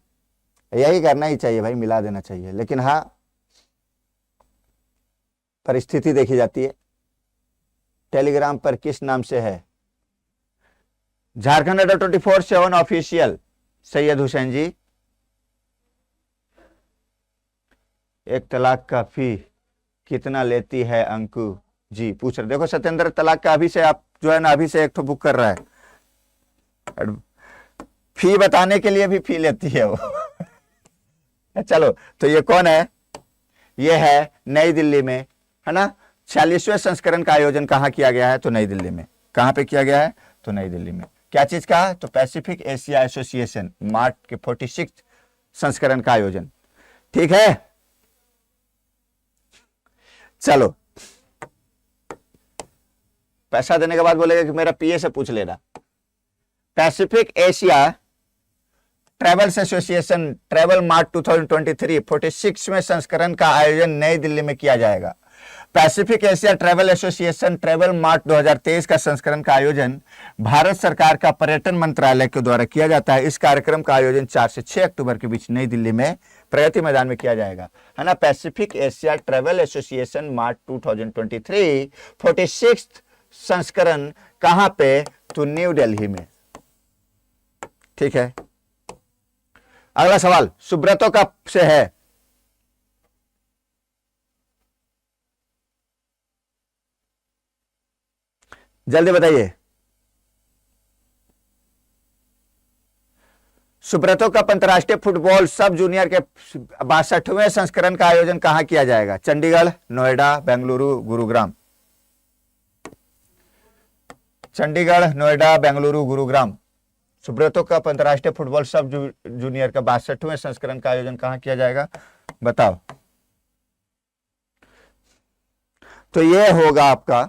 [SPEAKER 1] यही करना ही चाहिए भाई, मिला देना चाहिए। लेकिन हाँ, परिस्थिति देखी जाती है। टेलीग्राम पर किस नाम से है? झारखंड अड्डा 24/7 ऑफिशियल सैयद हुसैन जी। 1 तलाक का फी कितना लेती है अंकु जी, पूछ रहे। देखो सत्येंद्र, तलाक का अभी से आप जो है ना अभी से एक तो बुक कर रहा है, फी बताने के लिए भी फी लेती है वो। चलो, तो ये कौन है? ये है नई दिल्ली में, है ना। 46वें संस्करण का आयोजन कहां किया गया है? तो नई दिल्ली में। कहां पे किया गया है? तो नई दिल्ली में। क्या चीज का? तो पैसिफिक एशिया एसोसिएशन मार्ट के 46 संस्करण का आयोजन, ठीक है। चलो, पैसा देने के बाद बोलेगा कि मेरा पीए से पूछ लेना। Pacific Asia travels association travel mart 2023 46वें संस्करण का आयोजन नई दिल्ली में किया जाएगा। Pacific Asia travel association travel mart 2023 का संस्करण का आयोजन भारत सरकार का पर्यटन मंत्रालय के द्वारा किया जाता है। इस कार्यक्रम का आयोजन 4 से 6 अक्टूबर के बीच नई दिल्ली में प्रगति मैदान में किया जाएगा, है ना। Pacific Asia travel association mart 2023 46 संस्करण कहां पे? तो न्यू दिल्ली में। ठीक है, अगला सवाल सुब्रतो का से है। जल्दी बताइए। सुब्रतो कप अंतर्राष्ट्रीय फुटबॉल सब जूनियर के 62वें संस्करण का आयोजन कहां किया जाएगा? चंडीगढ़, नोएडा, बेंगलुरु, गुरुग्राम। चंडीगढ़, नोएडा, बेंगलुरु, गुरुग्राम। सुब्रतो कप अंतर्राष्ट्रीय फुटबॉल सब जूनियर का 62वें संस्करण का आयोजन कहां किया जाएगा? बताओ। तो ये होगा आपका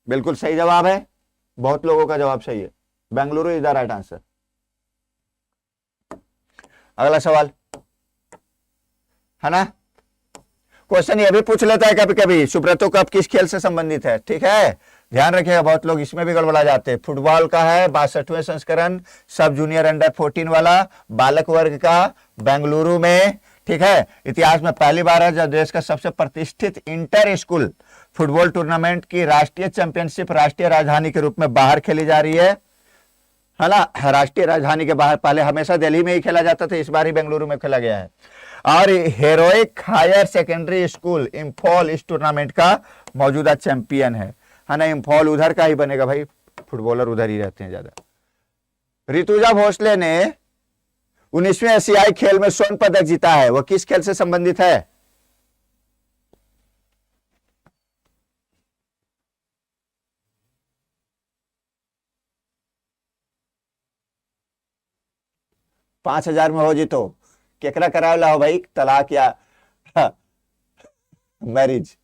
[SPEAKER 1] बिल्कुल सही जवाब है। बहुत लोगों का जवाब सही है, Bengaluru is the right answer. अगला सवाल है ना, क्वेश्चन ये भी पूछ लेता है कभी कभी, सुब्रतो कप किस खेल से संबंधित है? ठीक है, ध्यान रखिएगा, बहुत लोग इसमें भी गड़बड़ा जाते हैं। फुटबॉल का है 62वें संस्करण, सब जूनियर अंडर 14 वाला, बालक वर्ग का, बेंगलुरु में। ठीक है, इतिहास में पहली बार है जब देश का सबसे प्रतिष्ठित इंटर स्कूल फुटबॉल टूर्नामेंट की राष्ट्रीय चैंपियनशिप राष्ट्रीय राजधानी के रूप में बाहर खेली जा रही है ना। राष्ट्रीय राजधानी के बाहर पहले हमेशा दिल्ली में ही खेला जाता था, इस बार ही बेंगलुरु में खेला गया है। और heroic higher secondary school Imphal इस टूर्नामेंट का मौजूदा चैंपियन है ना। इंफॉल उधर का ही बनेगा भाई, फुटबॉलर उधर ही रहते हैं ज्यादा। ऋतुजा भोसले ने 19वें एशियाई खेल में स्वर्ण पदक जीता है, वह किस खेल से संबंधित है? $5,000 में हो जी तो केकरा करावला हो भाई, तलाक या मैरिज?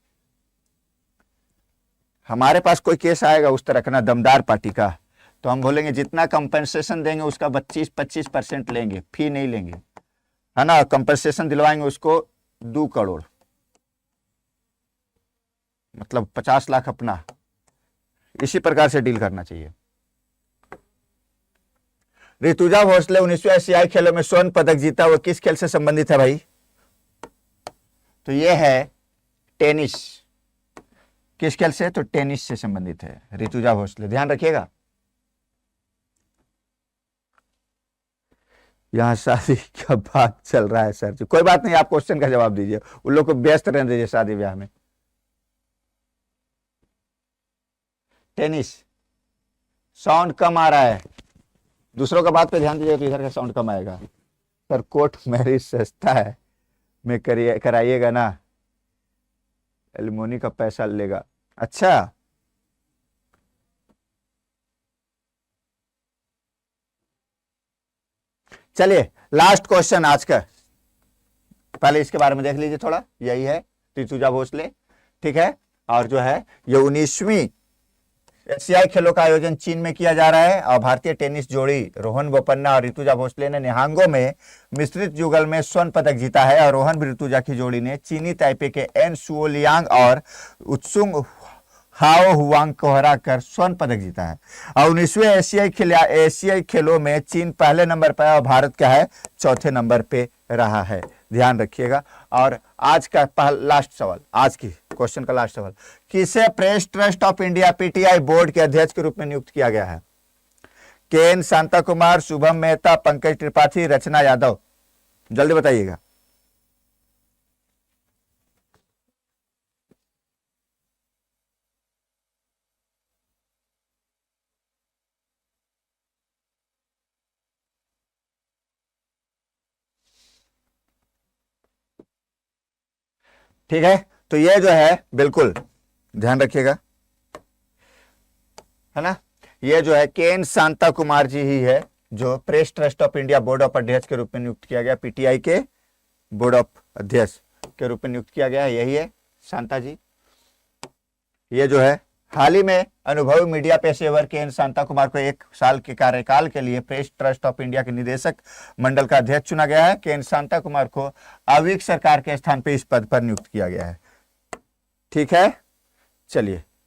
[SPEAKER 1] हमारे पास कोई केस आएगा उस तरह का ना, दमदार पार्टी का, तो हम बोलेंगे जितना कंपनसेशन देंगे उसका 25% लेंगे, फी नहीं लेंगे, है ना। कंपनसेशन दिलवाएंगे उसको 2 करोड़, मतलब 50 लाख अपना। इसी प्रकार से डील करना चाहिए। ऋतुजा भोसले 19वें एशियाई खेलों में स्वर्ण पदक जीता, वो किस खेल से संबंधित है भाई? तो ये है टेनिस। किस खेल से? तो टेनिस से संबंधित है ऋतुजा भोसले, ध्यान रखिएगा। यहां शादी का बात चल रहा है सर जी, कोई बात नहीं, आप क्वेश्चन का जवाब दीजिए, उन लोग को व्यस्त रहने दीजिए शादी ब्याह में। टेनिस साउंड कम आ रहा है, दूसरों का बात पे ध्यान दीजिए तो इधर का साउंड कम आएगा। सर कोर्ट मैरिज सस्ता है में कराइएगा ना, एलिमोनी का पैसा लेगा। अच्छा, चलिए लास्ट क्वेश्चन आज का, पहले इसके बारे में देख लीजिए थोड़ा। यही है ऋतुजा भोसले, ठीक है। और जो है ये 19वीं एशियाई खेलों का आयोजन चीन में किया जा रहा है, और भारतीय टेनिस जोड़ी रोहन बोपन्ना और ऋतुजा भोसले ने निहांगो में मिश्रित युगल में स्वर्ण पदक जीता है, और रोहन ऋतुजा की जोड़ी ने चीनी ताइपे के एन सुओलियांग और उत्सुंग हाओ हुआंग को हराकर स्वर्ण पदक जीता है। और 19वें एशियाई खेलों में चीन पहले नंबर पर और भारत का है चौथे नंबर पे रहा है, ध्यान रखिएगा। और आज का लास्ट सवाल, आज की क्वेश्चन का लास्ट सवाल, किसे press trust of India PTI board के अध्यक्ष के रूप में नियुक्त किया गया है? केएन शांता कुमार, शुभम मेहता, पंकज त्रिपाठी, रचना यादव, जल्दी बताइएगा। ठीक है, तो ये जो है बिल्कुल ध्यान रखिएगा, है ना। ये जो है केएन शांता कुमार जी ही है जो press trust of India board of अध्यक्ष के रूप में नियुक्त किया गया, पीटीआई के बोर्ड ऑफ अध्यक्ष के रूप में नियुक्त किया गया, यही है शांता जी। ये जो है हाल ही में अनुभवी मीडिया पेशेवर केएन शांता कुमार को 1 साल के कार्यकाल के लिए प्रेस ट्रस्ट ऑफ इंडिया के निदेशक मंडल का अध्यक्ष चुना गया है। केएन शांता कुमार को अविक सरकार के स्थान पर इस पद पर नियुक्त किया गया है। ठीक है, चलिए